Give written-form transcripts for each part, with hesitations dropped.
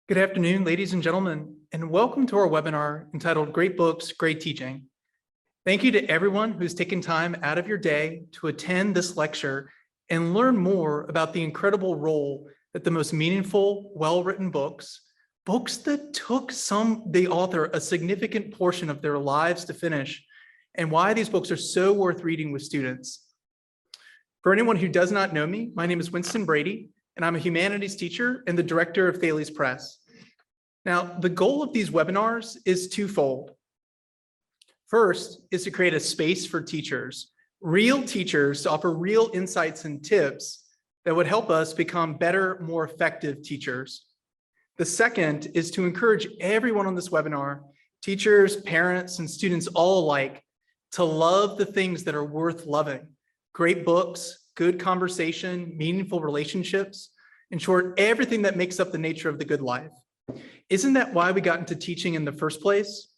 Good afternoon, ladies and gentlemen, and welcome to our webinar entitled Great Books, Great Teaching. Thank you to everyone who's taken time out of your day to attend this lecture and learn more about the incredible role that the most meaningful, well-written books that took the author a significant portion of their lives to finish, and why these books are so worth reading with students. For anyone who does not know me, my name is Winston Brady, and I'm a humanities teacher and the director of Thales Press. Now, the goal of these webinars is twofold. First is to create a space for teachers, real teachers, to offer real insights and tips that would help us become better, more effective teachers. The second is to encourage everyone on this webinar, teachers, parents, and students all alike, to love the things that are worth loving. Great books, good conversation, meaningful relationships, in short, everything that makes up the nature of the good life. Isn't that why we got into teaching in the first place?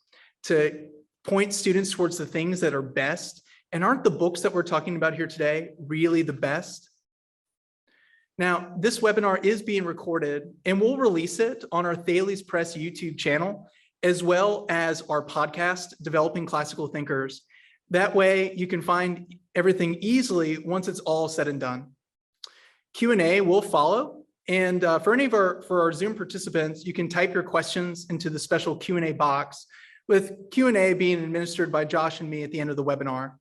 To point students towards the things that are best? And aren't the books that we're talking about here today really the best? Now, this webinar is being recorded and we'll release it on our Thales Press YouTube channel, as well as our podcast, Developing Classical Thinkers. That way you can find everything easily once it's all said and done. Q&A will follow. And for our Zoom participants, you can type your questions into the special Q&A box, with Q&A being administered by Josh and me at the end of the webinar.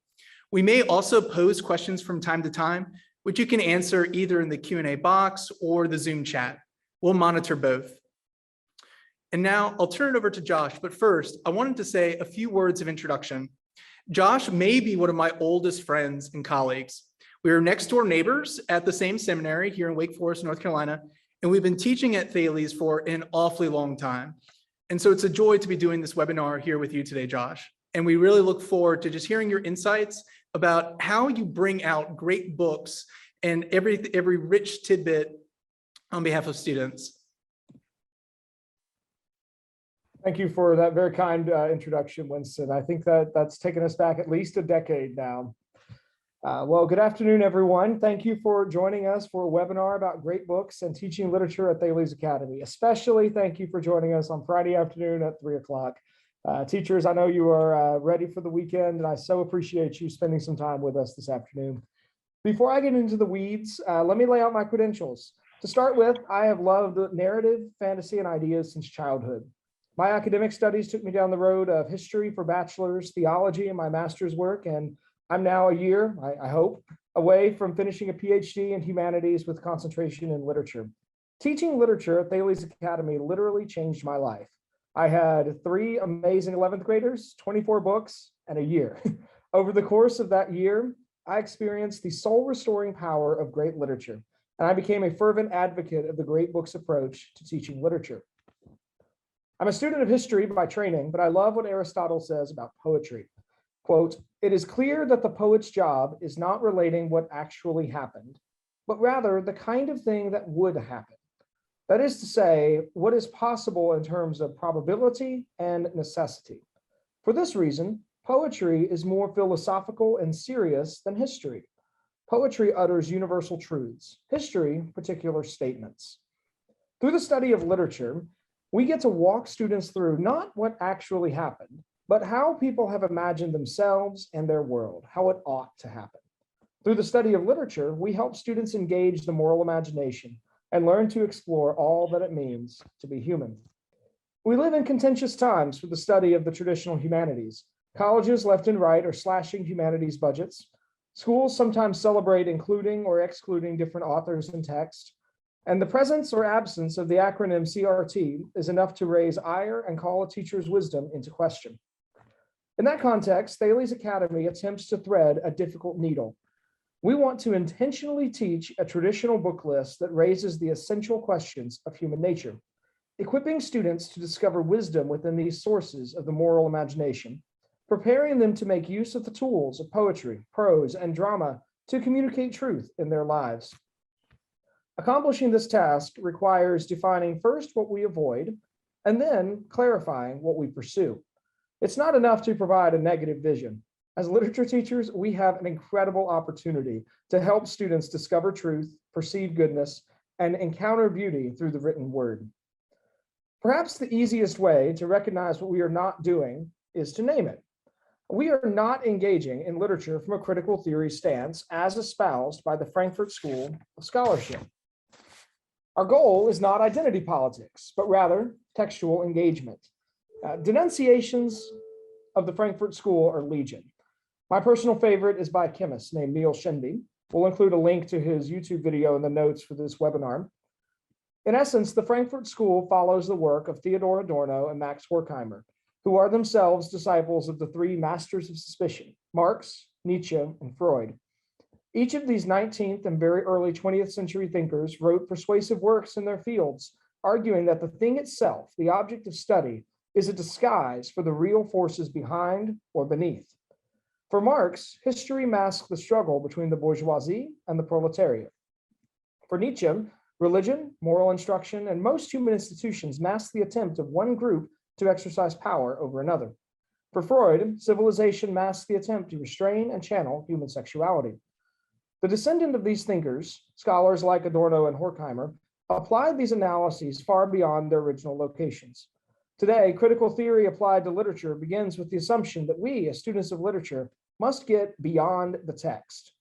We may also pose questions from time to time, which you can answer either in the Q&A box or the Zoom chat. We'll monitor both. And now I'll turn it over to Josh, but first I wanted to say a few words of introduction. Josh may be one of my oldest friends and colleagues. We are next door neighbors at the same seminary here in Wake Forest, North Carolina, and we've been teaching at Thales for an awfully long time. And so it's a joy to be doing this webinar here with you today, Josh. And we really look forward to just hearing your insights about how you bring out great books and every rich tidbit on behalf of students. Thank you for that very kind introduction, Winston. I think that's taken us back at least a decade now. Well, good afternoon, everyone. Thank you for joining us for a webinar about great books and teaching literature at Thales Academy. Especially thank you for joining us on Friday afternoon at 3 o'clock. Teachers, I know you are ready for the weekend, and I so appreciate you spending some time with us this afternoon. Before I get into the weeds, let me lay out my credentials. To start with, I have loved narrative, fantasy, and ideas since childhood. My academic studies took me down the road of history for bachelor's, theology, and my master's work, and I'm now a year, I hope, away from finishing a PhD in humanities with concentration in literature. Teaching literature at Thales Academy literally changed my life. I had 3 amazing 11th graders, 24 books, and a year. Over the course of that year, I experienced the soul-restoring power of great literature, and I became a fervent advocate of the great books approach to teaching literature. I'm a student of history by training, but I love what Aristotle says about poetry. Quote, "It is clear that the poet's job is not relating what actually happened, but rather the kind of thing that would happen. That is to say, what is possible in terms of probability and necessity. For this reason, poetry is more philosophical and serious than history. Poetry utters universal truths, history, particular statements. Through the study of literature, we get to walk students through not what actually happened, but how people have imagined themselves and their world, how it ought to happen. Through the study of literature, we help students engage the moral imagination and learn to explore all that it means to be human. We live in contentious times for the study of the traditional humanities. Colleges left and right are slashing humanities budgets. Schools sometimes celebrate including or excluding different authors and text. And the presence or absence of the acronym CRT is enough to raise ire and call a teacher's wisdom into question. In that context, Thales Academy attempts to thread a difficult needle. We want to intentionally teach a traditional book list that raises the essential questions of human nature, equipping students to discover wisdom within these sources of the moral imagination, preparing them to make use of the tools of poetry, prose, and drama to communicate truth in their lives. Accomplishing this task requires defining first what we avoid, and then clarifying what we pursue. It's not enough to provide a negative vision. As literature teachers, we have an incredible opportunity to help students discover truth, perceive goodness, and encounter beauty through the written word. Perhaps the easiest way to recognize what we are not doing is to name it. We are not engaging in literature from a critical theory stance as espoused by the Frankfurt School of Scholarship. Our goal is not identity politics, but rather textual engagement. Denunciations of the Frankfurt School are legion. My personal favorite is by a chemist named Neil Shenby. We'll include a link to his YouTube video in the notes for this webinar. In essence, the Frankfurt School follows the work of Theodor Adorno and Max Horkheimer, who are themselves disciples of the three masters of suspicion, Marx, Nietzsche, and Freud. Each of these 19th and very early 20th century thinkers wrote persuasive works in their fields, arguing that the thing itself, the object of study, is a disguise for the real forces behind or beneath. For Marx, history masks the struggle between the bourgeoisie and the proletariat. For Nietzsche, religion, moral instruction, and most human institutions mask the attempt of one group to exercise power over another. For Freud, civilization masks the attempt to restrain and channel human sexuality. The descendant of these thinkers, scholars like Adorno and Horkheimer, applied these analyses far beyond their original locations. Today, critical theory applied to literature begins with the assumption that we, as students of literature, must get beyond the text.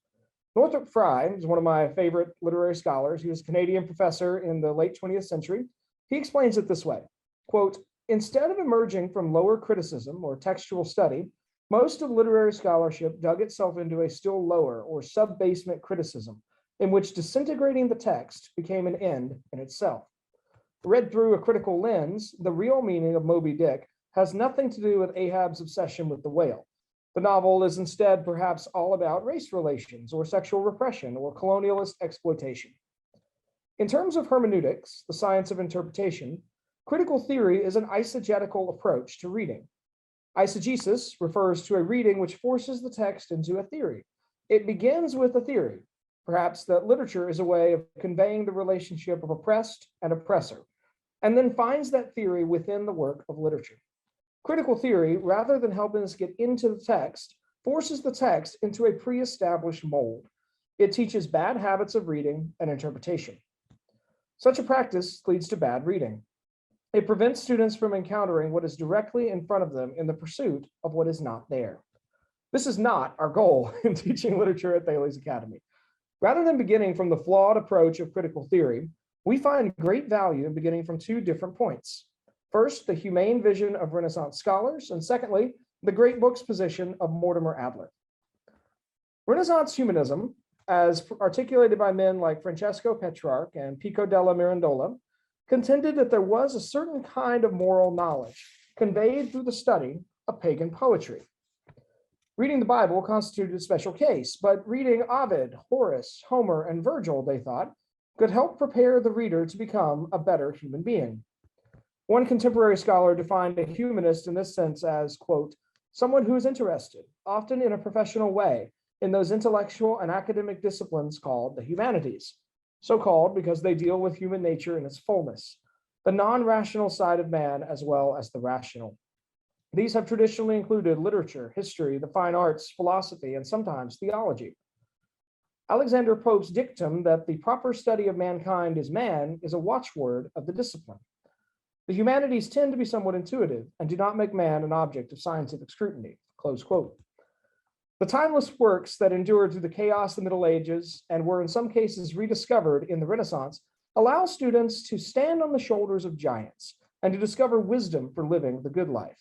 Northrop Frye is one of my favorite literary scholars. He was a Canadian professor in the late 20th century. He explains it this way, quote, "Instead of emerging from lower criticism or textual study, most of literary scholarship dug itself into a still lower or sub-basement criticism in which disintegrating the text became an end in itself. Read through a critical lens, the real meaning of Moby Dick has nothing to do with Ahab's obsession with the whale. The novel is instead perhaps all about race relations or sexual repression or colonialist exploitation. In terms of hermeneutics, the science of interpretation, critical theory is an eisegetical approach to reading. Eisegesis refers to a reading which forces the text into a theory. It begins with a theory, perhaps that literature is a way of conveying the relationship of oppressed and oppressor, and then finds that theory within the work of literature. Critical theory, rather than helping us get into the text, forces the text into a pre-established mold. It teaches bad habits of reading and interpretation. Such a practice leads to bad reading. It prevents students from encountering what is directly in front of them in the pursuit of what is not there. This is not our goal in teaching literature at Thales Academy. Rather than beginning from the flawed approach of critical theory, we find great value in beginning from two different points. First, the humane vision of Renaissance scholars, and secondly, the great books position of Mortimer Adler. Renaissance humanism, as articulated by men like Francesco Petrarch and Pico della Mirandola, contended that there was a certain kind of moral knowledge conveyed through the study of pagan poetry. Reading the Bible constituted a special case, but reading Ovid, Horace, Homer, and Virgil, they thought, could help prepare the reader to become a better human being. One contemporary scholar defined a humanist in this sense as, quote, someone who is interested, often in a professional way, in those intellectual and academic disciplines called the humanities, so called because they deal with human nature in its fullness, the non-rational side of man as well as the rational. These have traditionally included literature, history, the fine arts, philosophy, and sometimes theology. Alexander Pope's dictum that the proper study of mankind is man is a watchword of the discipline. The humanities tend to be somewhat intuitive and do not make man an object of scientific scrutiny, close quote. The timeless works that endured through the chaos of the Middle Ages and were in some cases rediscovered in the Renaissance allow students to stand on the shoulders of giants and to discover wisdom for living the good life.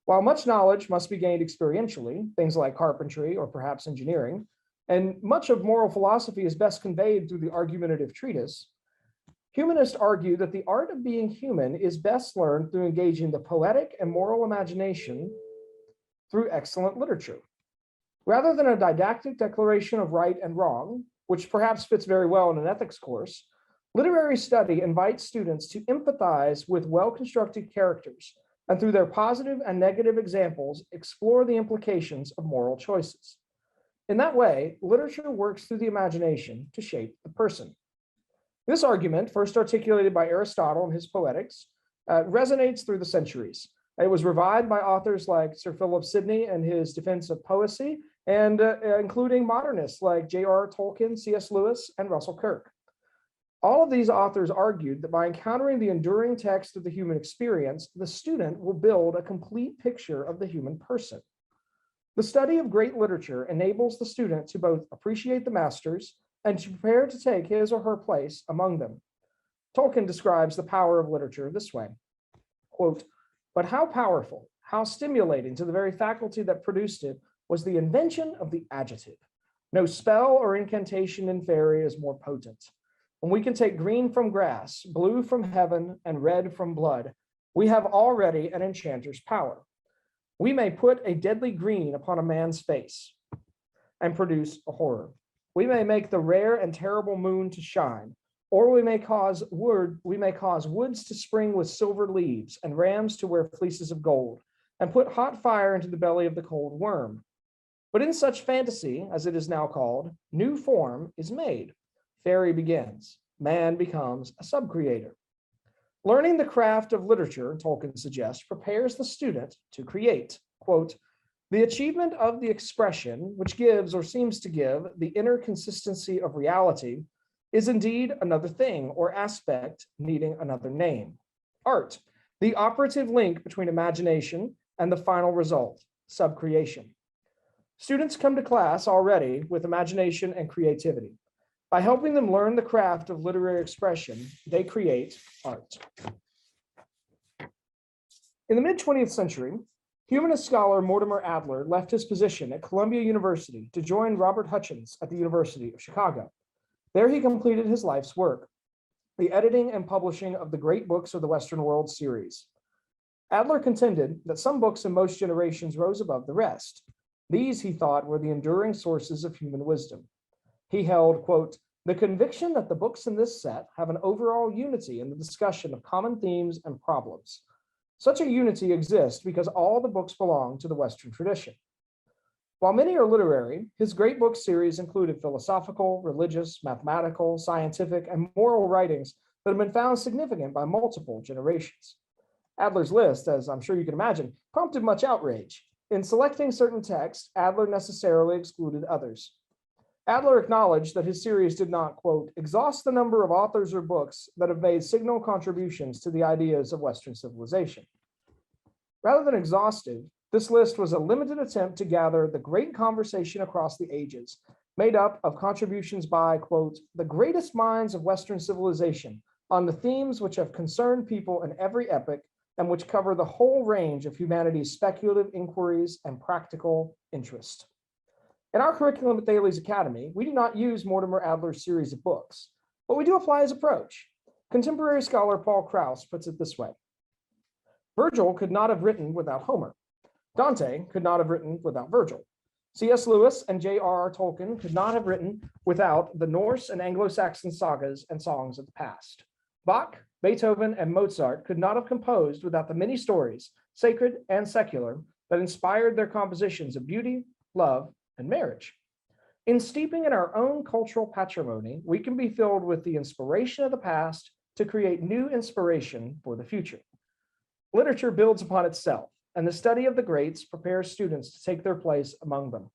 While much knowledge must be gained experientially, things like carpentry or perhaps engineering, and much of moral philosophy is best conveyed through the argumentative treatise, humanists argue that the art of being human is best learned through engaging the poetic and moral imagination through excellent literature. Rather than a didactic declaration of right and wrong, which perhaps fits very well in an ethics course, literary study invites students to empathize with well-constructed characters and through their positive and negative examples, explore the implications of moral choices. In that way, literature works through the imagination to shape the person. This argument, first articulated by Aristotle in his Poetics, resonates through the centuries. It was revived by authors like Sir Philip Sidney in his Defense of Poesy, and including modernists like J.R.R. Tolkien, C.S. Lewis, and Russell Kirk. All of these authors argued that by encountering the enduring text of the human experience, the student will build a complete picture of the human person. The study of great literature enables the student to both appreciate the masters and to prepare to take his or her place among them. Tolkien describes the power of literature this way, quote, "But how powerful, how stimulating to the very faculty that produced it was the invention of the adjective. No spell or incantation in fairy is more potent. When we can take green from grass, blue from heaven, and red from blood, we have already an enchanter's power. We may put a deadly green upon a man's face and produce a horror. We may make the rare and terrible moon to shine, or we may cause woods to spring with silver leaves and rams to wear fleeces of gold, and put hot fire into the belly of the cold worm. But in such fantasy, as it is now called, new form is made. Fairy begins. Man becomes a subcreator. Learning the craft of literature," Tolkien suggests, "prepares the student to create." Quote, "The achievement of the expression, which gives or seems to give the inner consistency of reality, is indeed another thing or aspect needing another name. Art, the operative link between imagination and the final result, subcreation. Students come to class already with imagination and creativity. By helping them learn the craft of literary expression, they create art." In the mid-20th century, humanist scholar Mortimer Adler left his position at Columbia University to join Robert Hutchins at the University of Chicago. There he completed his life's work, the editing and publishing of the Great Books of the Western World series. Adler contended that some books in most generations rose above the rest. These, he thought, were the enduring sources of human wisdom. He held, quote, "the conviction that the books in this set have an overall unity in the discussion of common themes and problems. Such a unity exists because all the books belong to the Western tradition." While many are literary, his Great Books series included philosophical, religious, mathematical, scientific, and moral writings that have been found significant by multiple generations. Adler's list, as I'm sure you can imagine, prompted much outrage. In selecting certain texts, Adler necessarily excluded others. Adler acknowledged that his series did not, quote, "exhaust the number of authors or books that have made signal contributions to the ideas of Western civilization." Rather than exhaustive, this list was a limited attempt to gather the great conversation across the ages, made up of contributions by, quote, "the greatest minds of Western civilization on the themes which have concerned people in every epoch and which cover the whole range of humanity's speculative inquiries and practical interest." In our curriculum at Thales Academy, we do not use Mortimer Adler's series of books, but we do apply his approach. Contemporary scholar Paul Krauss puts it this way: "Virgil could not have written without Homer. Dante could not have written without Virgil. C.S. Lewis and J.R.R. Tolkien could not have written without the Norse and Anglo-Saxon sagas and songs of the past. Bach, Beethoven, and Mozart could not have composed without the many stories, sacred and secular, that inspired their compositions of beauty, love, and marriage. In steeping in our own cultural patrimony, we can be filled with the inspiration of the past to create new inspiration for the future. Literature builds upon itself, and the study of the greats prepares students to take their place among them."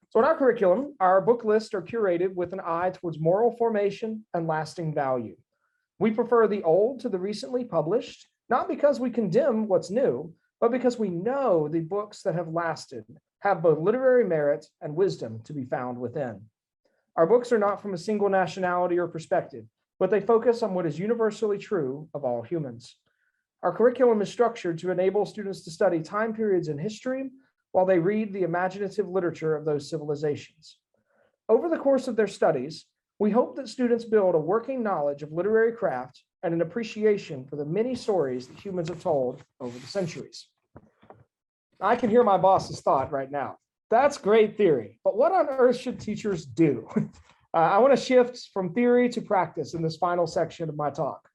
So in our curriculum, our book lists are curated with an eye towards moral formation and lasting value. We prefer the old to the recently published, not because we condemn what's new, but because we know the books that have lasted have both literary merit and wisdom to be found within. Our books are not from a single nationality or perspective, but they focus on what is universally true of all humans. Our curriculum is structured to enable students to study time periods in history while they read the imaginative literature of those civilizations. Over the course of their studies, we hope that students build a working knowledge of literary craft and an appreciation for the many stories that humans have told over the centuries. I can hear my boss's thought right now. That's great theory, but what on earth should teachers do? I want to shift from theory to practice in this final section of my talk.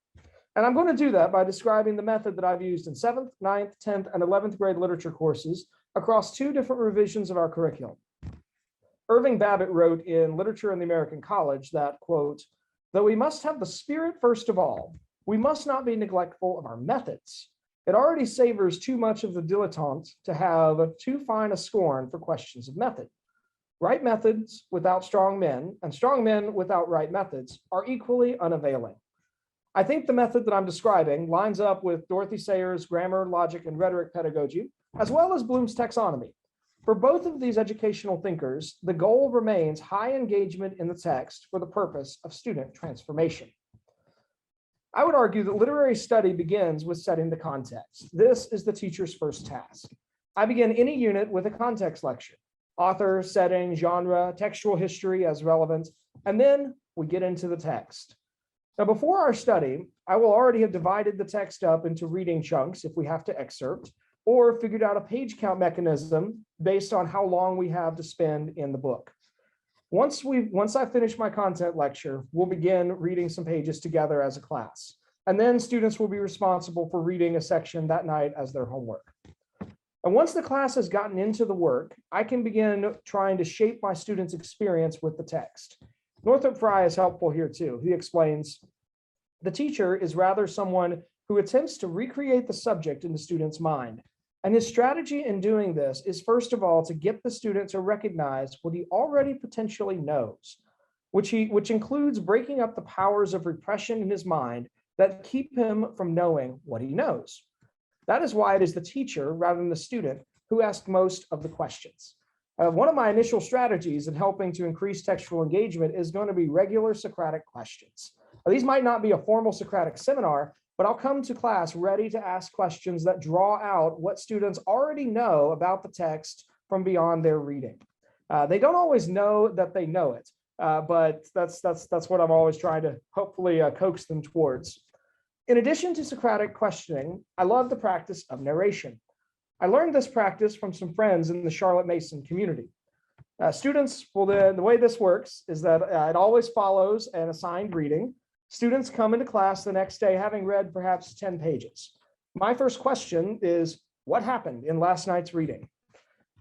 And I'm going to do that by describing the method that I've used in 7th, 9th, 10th, and 11th grade literature courses across 2 different revisions of our curriculum. Irving Babbitt wrote in Literature in the American College that, quote, "though we must have the spirit first of all, we must not be neglectful of our methods. It already savors too much of the dilettante to have too fine a scorn for questions of method. Right methods without strong men and strong men without right methods are equally unavailing. I think the method that I'm describing lines up with Dorothy Sayers' grammar, logic, and rhetoric pedagogy, as well as Bloom's taxonomy. For both of these educational thinkers, the goal remains high engagement in the text for the purpose of student transformation. I would argue that literary study begins with setting the context. This is the teacher's first task. I begin any unit with a context lecture: author, setting, genre, textual history as relevant, and then we get into the text. Now, before our study, I will already have divided the text up into reading chunks if we have to excerpt, or figured out a page count mechanism based on how long we have to spend in the book. Once I finish my content lecture, we'll begin reading some pages together as a class. And then students will be responsible for reading a section that night as their homework. And once the class has gotten into the work, I can begin trying to shape my students' experience with the text. Northrop Frye is helpful here too. He explains, the teacher is rather someone who attempts to recreate the subject in the student's mind. And his strategy in doing this is, first of all, to get the student to recognize what he already potentially knows, which includes breaking up the powers of repression in his mind that keep him from knowing what he knows. That is why it is the teacher, rather than the student, who asks most of the questions. One of my initial strategies in helping to increase textual engagement is going to be regular Socratic questions. Now, these might not be a formal Socratic seminar, but I'll come to class ready to ask questions that draw out what students already know about the text from beyond their reading. They don't always know that they know it, but that's what I'm always trying to hopefully coax them towards. In addition to Socratic questioning, I love the practice of narration. I learned this practice from some friends in the Charlotte Mason community. Students, well, the way this works is that it always follows an assigned reading. Students come into class the next day having read perhaps 10 pages. My first question is, what happened in last night's reading?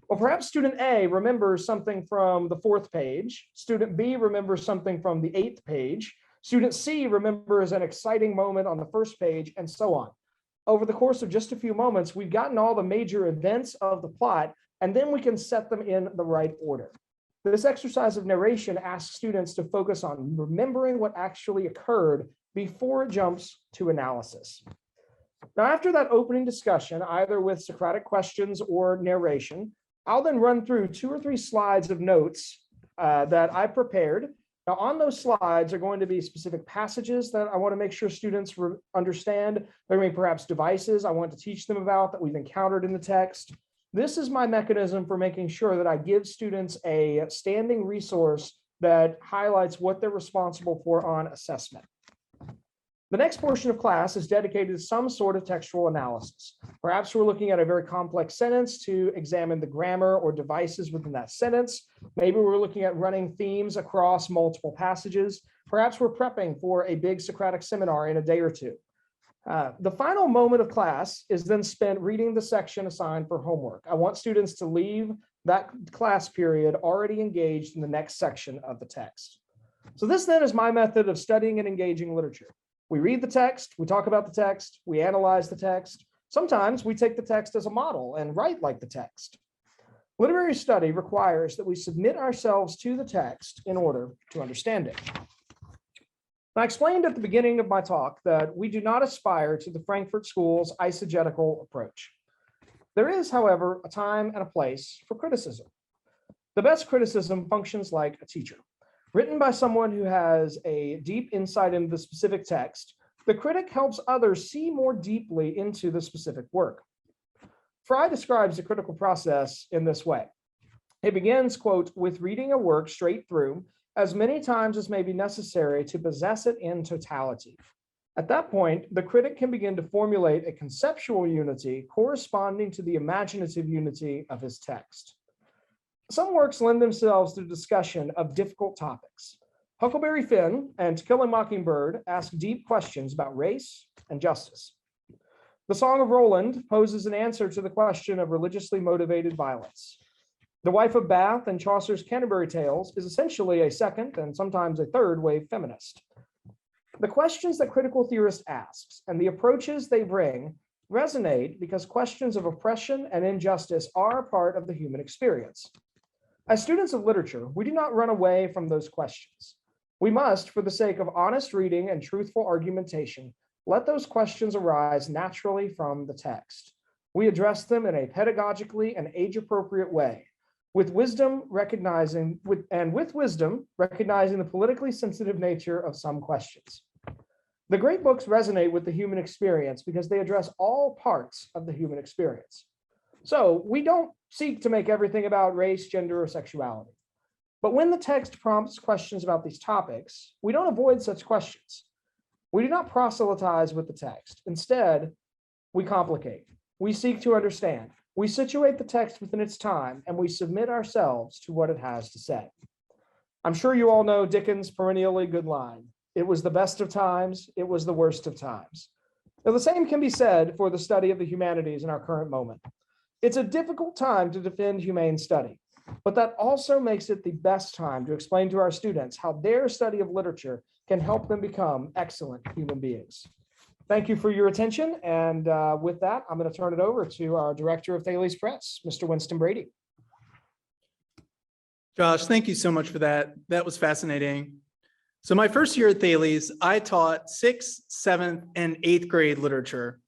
Well, perhaps student A remembers something from the 4th page. Student B remembers something from the 8th page. Student C remembers an exciting moment on the 1st page, and so on. Over the course of just a few moments, we've gotten all the major events of the plot, and then we can set them in the right order. This exercise of narration asks students to focus on remembering what actually occurred before it jumps to analysis. Now, after that opening discussion, either with Socratic questions or narration, I'll then run through 2 or 3 slides of notes that I prepared. Now, on those slides are going to be specific passages that I want to make sure students understand. There may be perhaps devices I want to teach them about that we've encountered in the text. This is my mechanism for making sure that I give students a standing resource that highlights what they're responsible for on assessment. The next portion of class is dedicated to some sort of textual analysis. Perhaps we're looking at a very complex sentence to examine the grammar or devices within that sentence. Maybe we're looking at running themes across multiple passages. Perhaps we're prepping for a big Socratic seminar in a day or two. The final moment of class is then spent reading the section assigned for homework. I want students to leave that class period already engaged in the next section of the text. So this then is my method of studying and engaging literature. We read the text, we talk about the text, we analyze the text. Sometimes we take the text as a model and write like the text. Literary study requires that we submit ourselves to the text in order to understand it. I explained at the beginning of my talk that we do not aspire to the Frankfurt School's eisegetical approach. There is, however, a time and a place for criticism. The best criticism functions like a teacher. Written by someone who has a deep insight into the specific text, the critic helps others see more deeply into the specific work. Frye describes the critical process in this way. It begins, quote, with reading a work straight through as many times as may be necessary to possess it in totality. At that point, the critic can begin to formulate a conceptual unity corresponding to the imaginative unity of his text. Some works lend themselves to discussion of difficult topics. Huckleberry Finn and To Kill a Mockingbird ask deep questions about race and justice. The Song of Roland poses an answer to the question of religiously motivated violence. The Wife of Bath and Chaucer's Canterbury Tales is essentially a second and sometimes a third wave feminist. The questions that critical theorists ask and the approaches they bring resonate because questions of oppression and injustice are part of the human experience. As students of literature, we do not run away from those questions. We must, for the sake of honest reading and truthful argumentation, let those questions arise naturally from the text. We address them in a pedagogically and age-appropriate way, with wisdom recognizing the politically sensitive nature of some questions. The great books resonate with the human experience because they address all parts of the human experience. So we don't seek to make everything about race, gender, or sexuality. But when the text prompts questions about these topics, we don't avoid such questions. We do not proselytize with the text. Instead, we complicate. We seek to understand. We situate the text within its time, and we submit ourselves to what it has to say. I'm sure you all know Dickens' perennially good line, "It was the best of times, it was the worst of times." Now, the same can be said for the study of the humanities in our current moment. It's a difficult time to defend humane study, but that also makes it the best time to explain to our students how their study of literature can help them become excellent human beings. Thank you for your attention. And with that, I'm going to turn it over to our director of Thales Press, Mr. Winston Brady. Josh, thank you so much for that. That was fascinating. So my first year at Thales, I taught 6th, 7th, and 8th grade literature.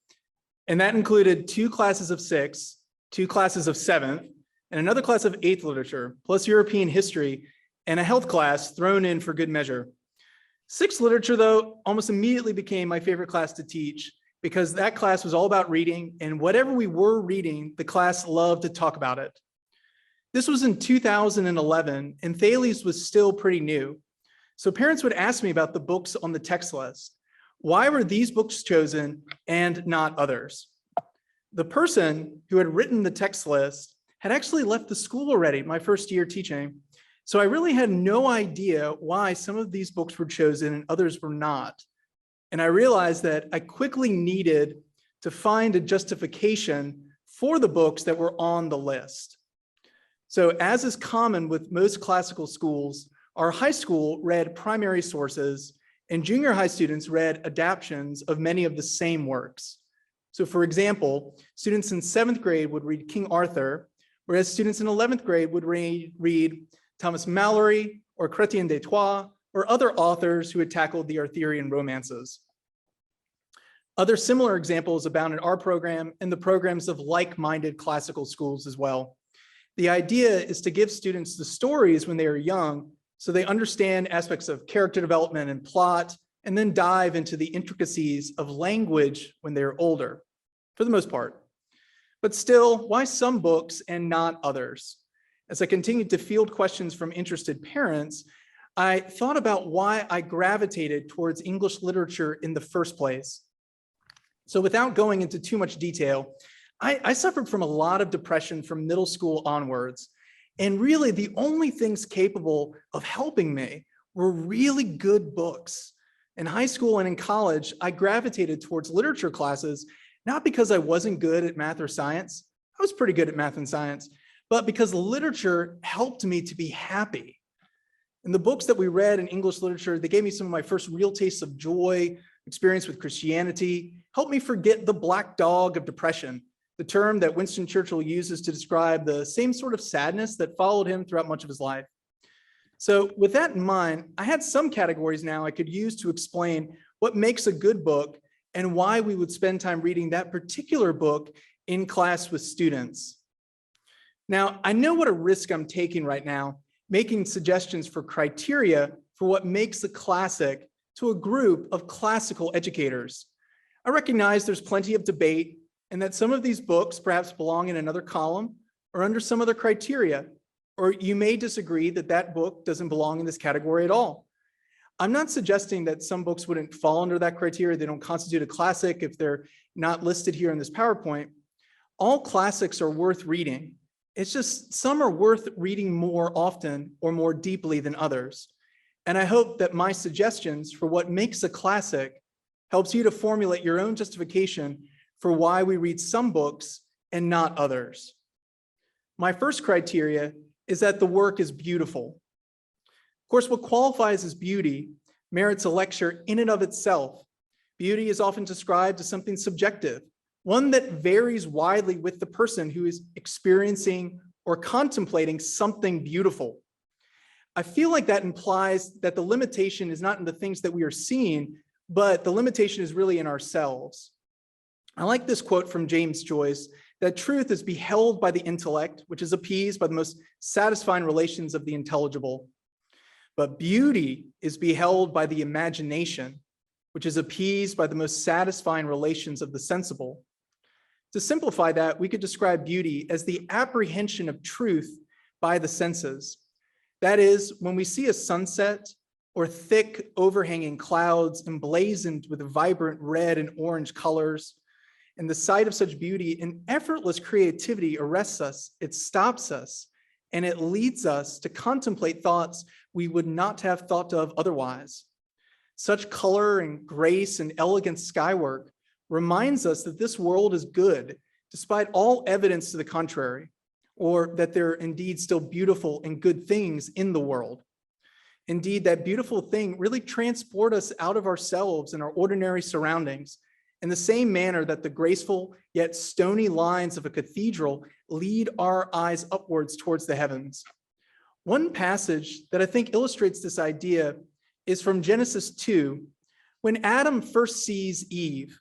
And that included 2 classes of 6th, 2 classes of 7th, and another class of 8th literature, plus European history, and a health class thrown in for good measure. 6th literature, though, almost immediately became my favorite class to teach because that class was all about reading, and whatever we were reading, the class loved to talk about it. This was in 2011, and Thales was still pretty new. So parents would ask me about the books on the text list. Why were these books chosen and not others? The person who had written the text list had actually left the school already my first year teaching. So I really had no idea why some of these books were chosen and others were not. And I realized that I quickly needed to find a justification for the books that were on the list. So as is common with most classical schools, our high school read primary sources and junior high students read adaptations of many of the same works. So for example, students in 7th grade would read King Arthur, whereas students in 11th grade would read Thomas Malory or Chrétien de Troyes or other authors who had tackled the Arthurian romances. Other similar examples abound in our program and the programs of like-minded classical schools as well. The idea is to give students the stories when they are young so they understand aspects of character development and plot, and then dive into the intricacies of language when they're older, for the most part. But still, why some books and not others? As I continued to field questions from interested parents, I thought about why I gravitated towards English literature in the first place. So without going into too much detail, I suffered from a lot of depression from middle school onwards. And really the only things capable of helping me were really good books. In high school and in college, I gravitated towards literature classes, not because I wasn't good at math or science. I was pretty good at math and science, but because literature helped me to be happy. And the books that we read in English literature, they gave me some of my first real tastes of joy, experience with Christianity, helped me forget the black dog of depression, the term that Winston Churchill uses to describe the same sort of sadness that followed him throughout much of his life. So with that in mind, I had some categories now I could use to explain what makes a good book and why we would spend time reading that particular book in class with students. Now, I know what a risk I'm taking right now, making suggestions for criteria for what makes a classic to a group of classical educators. I recognize there's plenty of debate and that some of these books perhaps belong in another column or under some other criteria, or you may disagree that that book doesn't belong in this category at all. I'm not suggesting that some books wouldn't fall under that criteria. They don't constitute a classic if they're not listed here in this PowerPoint. All classics are worth reading. It's just some are worth reading more often or more deeply than others. And I hope that my suggestions for what makes a classic helps you to formulate your own justification for why we read some books and not others. My first criteria is that the work is beautiful. Of course, what qualifies as beauty merits a lecture in and of itself. Beauty is often described as something subjective, one that varies widely with the person who is experiencing or contemplating something beautiful. I feel like that implies that the limitation is not in the things that we are seeing, but the limitation is really in ourselves. I like this quote from James Joyce, that truth is beheld by the intellect, which is appeased by the most satisfying relations of the intelligible. But beauty is beheld by the imagination, which is appeased by the most satisfying relations of the sensible. To simplify that, we could describe beauty as the apprehension of truth by the senses. That is, when we see a sunset or thick overhanging clouds emblazoned with vibrant red and orange colors, and the sight of such beauty and effortless creativity arrests us, it stops us, and it leads us to contemplate thoughts we would not have thought of otherwise. Such color and grace and elegant skywork reminds us that this world is good, despite all evidence to the contrary, or that there are indeed still beautiful and good things in the world. Indeed, that beautiful thing really transports us out of ourselves and our ordinary surroundings, in the same manner that the graceful yet stony lines of a cathedral lead our eyes upwards towards the heavens. One passage that I think illustrates this idea is from Genesis 2, when Adam first sees Eve.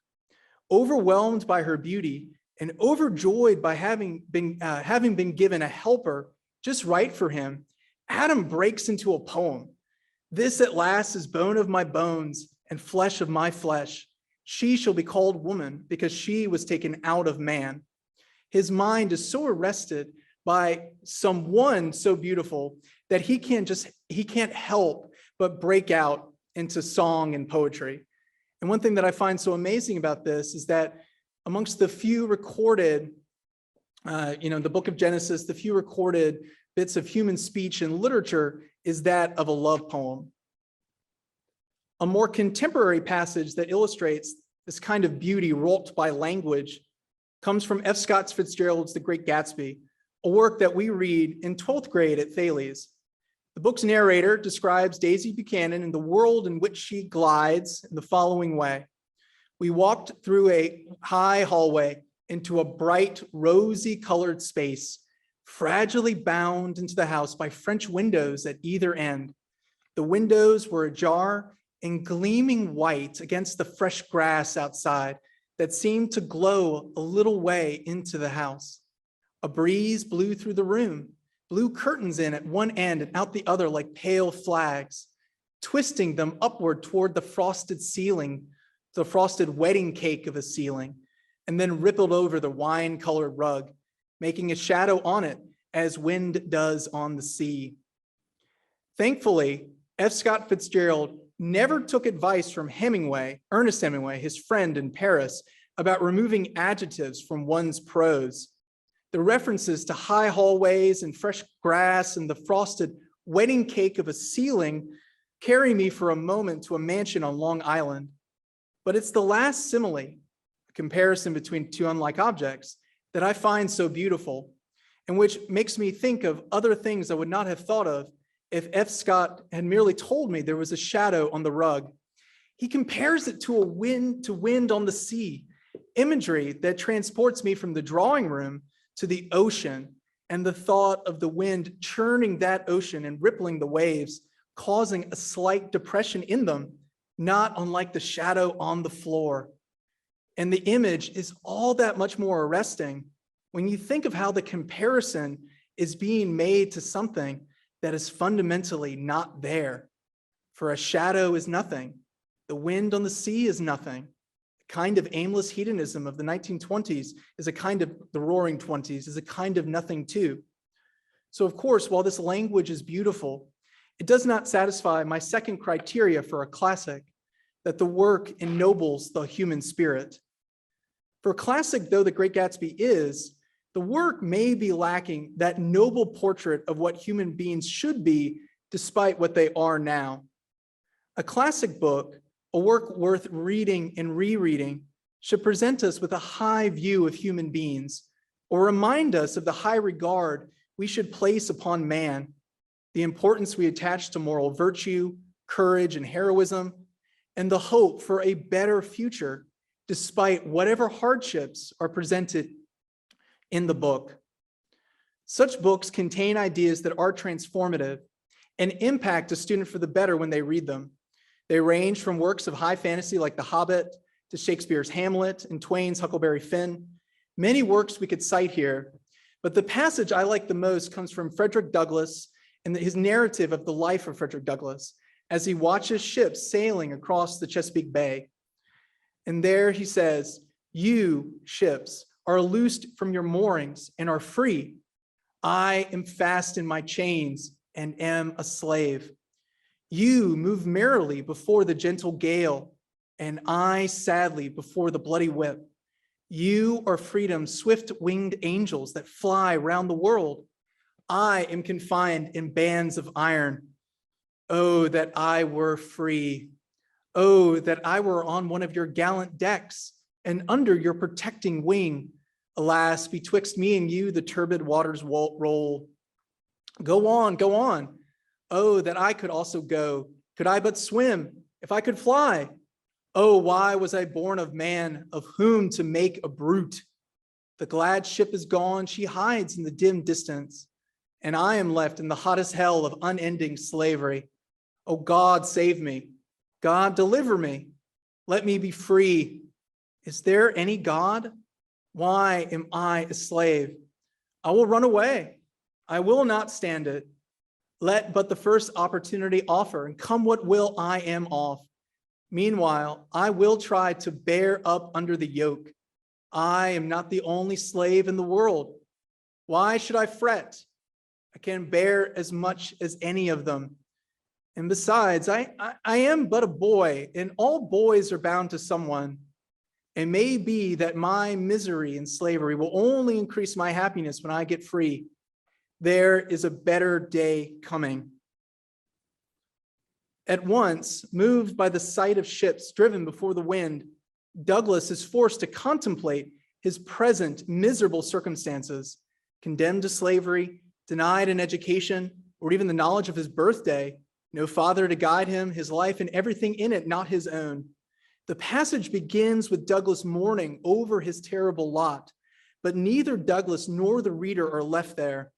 Overwhelmed by her beauty and overjoyed by having been given a helper just right for him, Adam breaks into a poem. This at last is bone of my bones and flesh of my flesh. She shall be called woman because she was taken out of man. His mind is so arrested by someone so beautiful that he can't help but break out into song and poetry. And one thing that I find so amazing about this is that amongst the few recorded, the book of Genesis, the few recorded bits of human speech and literature is that of a love poem. A more contemporary passage that illustrates this kind of beauty wrought by language comes from F. Scott Fitzgerald's The Great Gatsby, a work that we read in 12th grade at Thales. The book's narrator describes Daisy Buchanan and the world in which she glides in the following way. We walked through a high hallway into a bright, rosy colored space, fragilely bound into the house by French windows at either end. The windows were ajar and gleaming white against the fresh grass outside that seemed to glow a little way into the house. A breeze blew through the room, blew curtains in at one end and out the other like pale flags, twisting them upward toward the frosted ceiling, the frosted wedding cake of a ceiling, and then rippled over the wine-colored rug, making a shadow on it as wind does on the sea. Thankfully, F. Scott Fitzgerald never took advice from Ernest Hemingway, his friend in Paris, about removing adjectives from one's prose. The references to high hallways and fresh grass and the frosted wedding cake of a ceiling carry me for a moment to a mansion on Long Island. But it's the last simile, a comparison between two unlike objects, that I find so beautiful, and which makes me think of other things I would not have thought of if F. Scott had merely told me there was a shadow on the rug. He compares it to wind on the sea, imagery that transports me from the drawing room to the ocean, and the thought of the wind churning that ocean and rippling the waves, causing a slight depression in them, not unlike the shadow on the floor. And the image is all that much more arresting when you think of how the comparison is being made to something that is fundamentally not there. For a shadow is nothing. The wind on the sea is nothing. The kind of aimless hedonism of the 1920s is a kind of, the roaring 20s is a kind of nothing too. So of course, while this language is beautiful, it does not satisfy my second criteria for a classic, that the work ennobles the human spirit. For a classic though The Great Gatsby is, the work may be lacking that noble portrait of what human beings should be despite what they are now. A classic book, a work worth reading and rereading, should present us with a high view of human beings, or remind us of the high regard we should place upon man, the importance we attach to moral virtue, courage, and heroism, and the hope for a better future despite whatever hardships are presented in the book. Such books contain ideas that are transformative and impact a student for the better when they read them. They range from works of high fantasy like The Hobbit to Shakespeare's Hamlet and Twain's Huckleberry Finn. Many works we could cite here, but the passage I like the most comes from Frederick Douglass and his narrative of the life of Frederick Douglass as he watches ships sailing across the Chesapeake Bay. And there he says, "You, ships, are loosed from your moorings and are free. I am fast in my chains and am a slave. You move merrily before the gentle gale, and I sadly before the bloody whip. You are freedom's swift-winged angels that fly round the world. I am confined in bands of iron. Oh, that I were free. Oh, that I were on one of your gallant decks and under your protecting wing. Alas, betwixt me and you, the turbid waters roll. Go on, go on. Oh, that I could also go. Could I but swim, if I could fly. Oh, why was I born of man, of whom to make a brute? The glad ship is gone, she hides in the dim distance, and I am left in the hottest hell of unending slavery. Oh, God, save me. God, deliver me. Let me be free. Is there any God? Why am I a slave? I will run away. I will not stand it. Let but the first opportunity offer, and come what will, I am off. Meanwhile, I will try to bear up under the yoke. I am not the only slave in the world. Why should I fret? I can bear as much as any of them. And besides, I am but a boy, and all boys are bound to someone. It may be that my misery and slavery will only increase my happiness when I get free. There is a better day coming. At once, moved by the sight of ships driven before the wind, Douglass is forced to contemplate his present miserable circumstances, condemned to slavery, denied an education, or even the knowledge of his birthday, no father to guide him, his life and everything in it not his own. The passage begins with Douglass mourning over his terrible lot, but neither Douglass nor the reader are left there.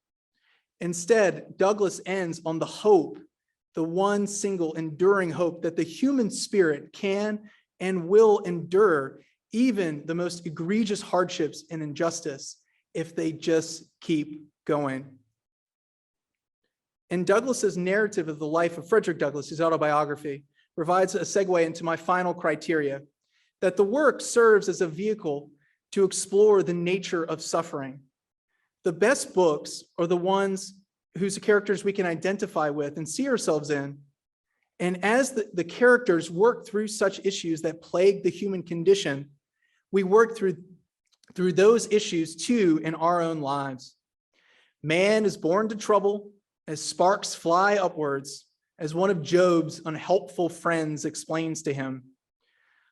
Instead, Douglass ends on the hope, the one single enduring hope that the human spirit can and will endure even the most egregious hardships and injustice if they just keep going. And Douglass's narrative of the life of Frederick Douglass, his autobiography, provides a segue into my final criteria, that the work serves as a vehicle to explore the nature of suffering. The best books are the ones whose characters we can identify with and see ourselves in. And as the characters work through such issues that plague the human condition, we work through those issues too in our own lives. Man is born to trouble as sparks fly upwards, as one of Job's unhelpful friends explains to him.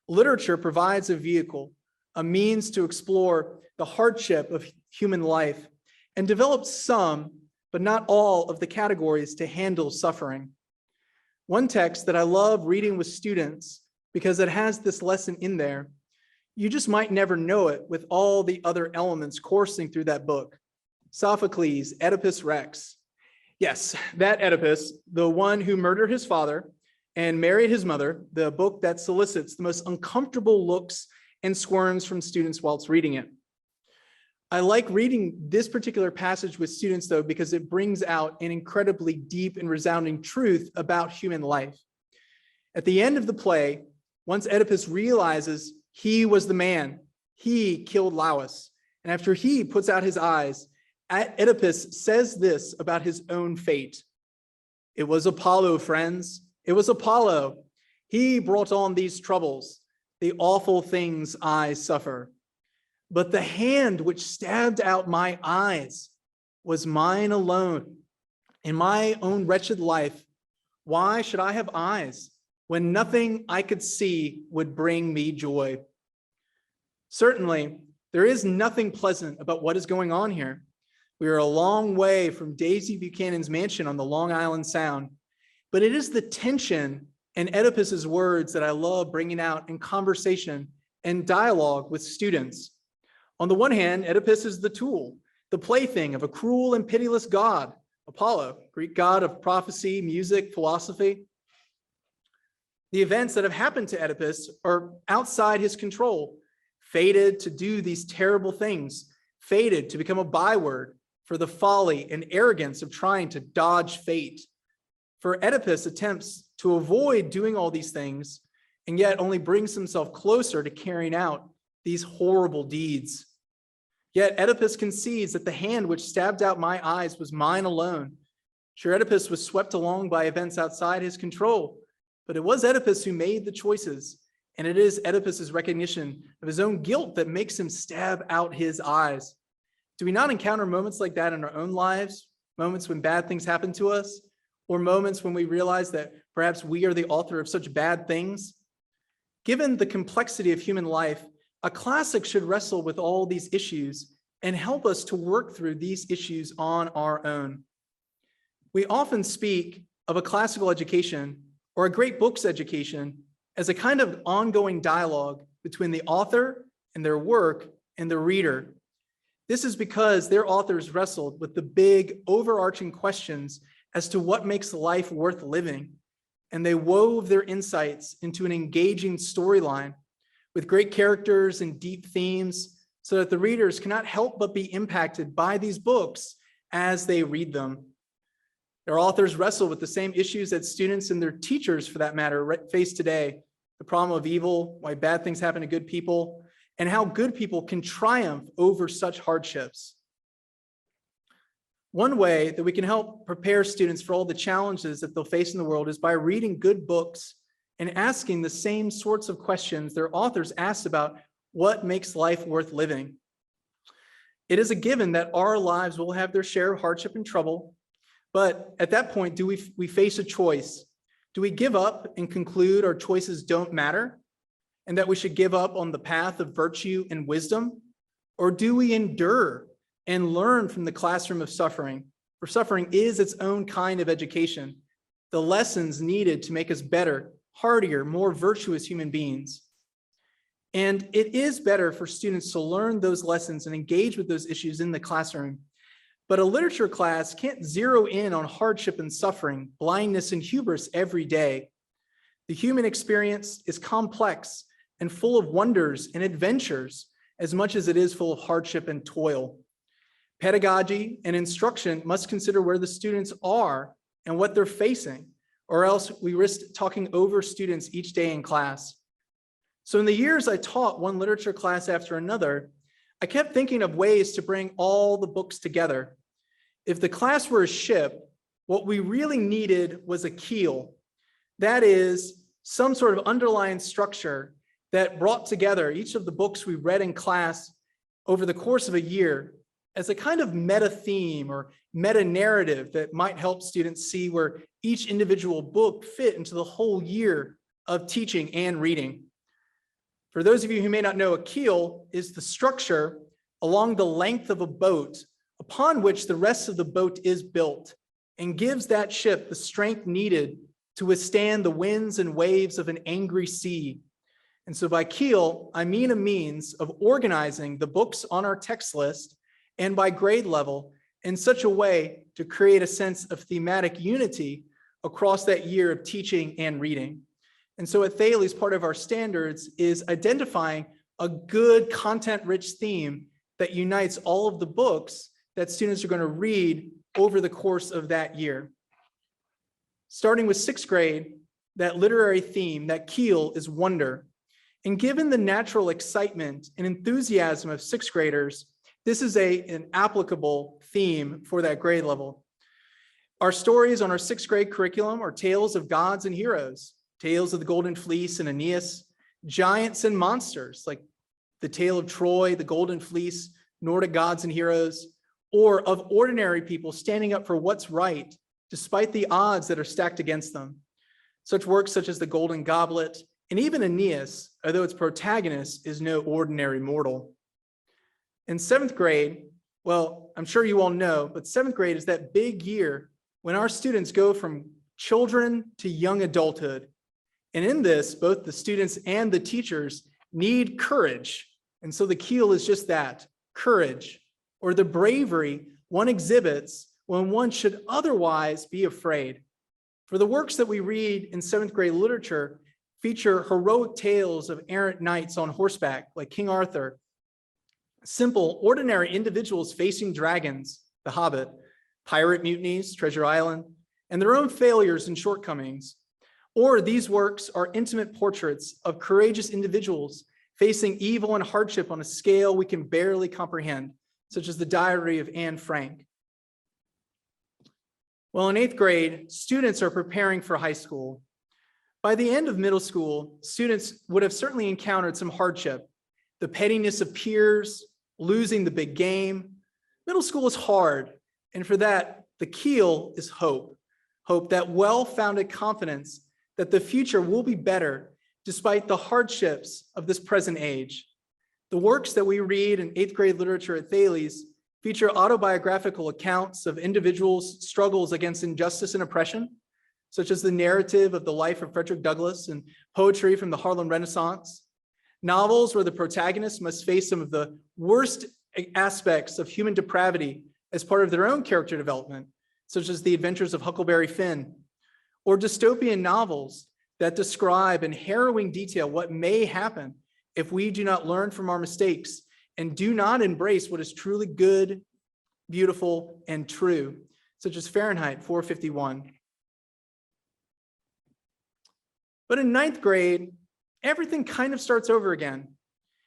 Literature provides a vehicle, a means to explore the hardship of human life and develop some, but not all, of the categories to handle suffering. One text that I love reading with students, because it has this lesson in there, you just might never know it with all the other elements coursing through that book. Sophocles, Oedipus Rex. Yes, that Oedipus, the one who murdered his father and married his mother, the book that solicits the most uncomfortable looks and squirms from students whilst reading it. I like reading this particular passage with students, though, because it brings out an incredibly deep and resounding truth about human life. At the end of the play, once Oedipus realizes he was the man, he killed Lauus, and after he puts out his eyes, Oedipus says this about his own fate. It was Apollo, friends. It was Apollo. He brought on these troubles, the awful things I suffer. But the hand which stabbed out my eyes was mine alone. In my own wretched life, why should I have eyes when nothing I could see would bring me joy? Certainly, there is nothing pleasant about what is going on here. We are a long way from Daisy Buchanan's mansion on the Long Island Sound, but it is the tension and Oedipus's words that I love bringing out in conversation and dialogue with students. On the one hand, Oedipus is the tool, the plaything of a cruel and pitiless god, Apollo, Greek god of prophecy, music, philosophy. The events that have happened to Oedipus are outside his control, fated to do these terrible things, fated to become a byword for the folly and arrogance of trying to dodge fate. For Oedipus attempts to avoid doing all these things, and yet only brings himself closer to carrying out these horrible deeds. Yet Oedipus concedes that the hand which stabbed out my eyes was mine alone. Sure, Oedipus was swept along by events outside his control, but it was Oedipus who made the choices, and it is Oedipus's recognition of his own guilt that makes him stab out his eyes. Do we not encounter moments like that in our own lives? Moments when bad things happen to us, or moments when we realize that perhaps we are the author of such bad things? Given the complexity of human life, a classic should wrestle with all these issues and help us to work through these issues on our own. We often speak of a classical education or a great books education as a kind of ongoing dialogue between the author and their work and the reader. This is because their authors wrestled with the big overarching questions as to what makes life worth living, and they wove their insights into an engaging storyline with great characters and deep themes so that the readers cannot help but be impacted by these books as they read them. Their authors wrestle with the same issues that students and their teachers, for that matter, face today: the problem of evil, why bad things happen to good people, and how good people can triumph over such hardships. One way that we can help prepare students for all the challenges that they'll face in the world is by reading good books and asking the same sorts of questions their authors asked about what makes life worth living. It is a given that our lives will have their share of hardship and trouble, but at that point, do we face a choice? Do we give up and conclude our choices don't matter and that we should give up on the path of virtue and wisdom? Or do we endure and learn from the classroom of suffering? For suffering is its own kind of education, the lessons needed to make us better, hardier, more virtuous human beings. And it is better for students to learn those lessons and engage with those issues in the classroom. But a literature class can't zero in on hardship and suffering, blindness and hubris every day. The human experience is complex and full of wonders and adventures as much as it is full of hardship and toil. Pedagogy and instruction must consider where the students are and what they're facing, or else we risk talking over students each day in class. So in the years I taught one literature class after another, I kept thinking of ways to bring all the books together. If the class were a ship, what we really needed was a keel. That is, some sort of underlying structure that brought together each of the books we read in class over the course of a year as a kind of meta theme or meta narrative that might help students see where each individual book fit into the whole year of teaching and reading. For those of you who may not know, a keel is the structure along the length of a boat upon which the rest of the boat is built and gives that ship the strength needed to withstand the winds and waves of an angry sea. And so by keel, I mean a means of organizing the books on our text list and by grade level in such a way to create a sense of thematic unity across that year of teaching and reading. And so at Thales, part of our standards is identifying a good content-rich theme that unites all of the books that students are going to read over the course of that year. Starting with sixth grade, that literary theme, that keel, is wonder. And given the natural excitement and enthusiasm of sixth graders, this is an applicable theme for that grade level. Our stories on our sixth grade curriculum are tales of gods and heroes, tales of the Golden Fleece and Aeneas, giants and monsters like the tale of Troy, the Golden Fleece, Nordic gods and heroes, or of ordinary people standing up for what's right, despite the odds that are stacked against them. Such works such as the Golden Goblet, and even Aeneas, although its protagonist is no ordinary mortal. In seventh grade, well, I'm sure you all know, but seventh grade is that big year when our students go from children to young adulthood. And in this, both the students and the teachers need courage. And so the keel is just that, courage. or the bravery one exhibits when one should otherwise be afraid. For the works that we read in 7th grade literature feature heroic tales of errant knights on horseback, like King Arthur, simple, ordinary individuals facing dragons, The Hobbit, pirate mutinies, Treasure Island, and their own failures and shortcomings. Or these works are intimate portraits of courageous individuals facing evil and hardship on a scale we can barely comprehend, such as the Diary of Anne Frank. Well, in 8th grade, students are preparing for high school. By the end of middle school, students would have certainly encountered some hardship, the pettiness of peers, losing the big game. Middle school is hard, and for that, the keel is hope. Hope, that well-founded confidence that the future will be better despite the hardships of this present age. The works that we read in 8th grade literature at Thales feature autobiographical accounts of individuals' struggles against injustice and oppression, such as the narrative of the life of Frederick Douglass and poetry from the Harlem Renaissance. Novels where the protagonist must face some of the worst aspects of human depravity as part of their own character development, such as The Adventures of Huckleberry Finn, or dystopian novels that describe in harrowing detail what may happen if we do not learn from our mistakes and do not embrace what is truly good, beautiful, and true, such as Fahrenheit 451. But in 9th grade, everything kind of starts over again.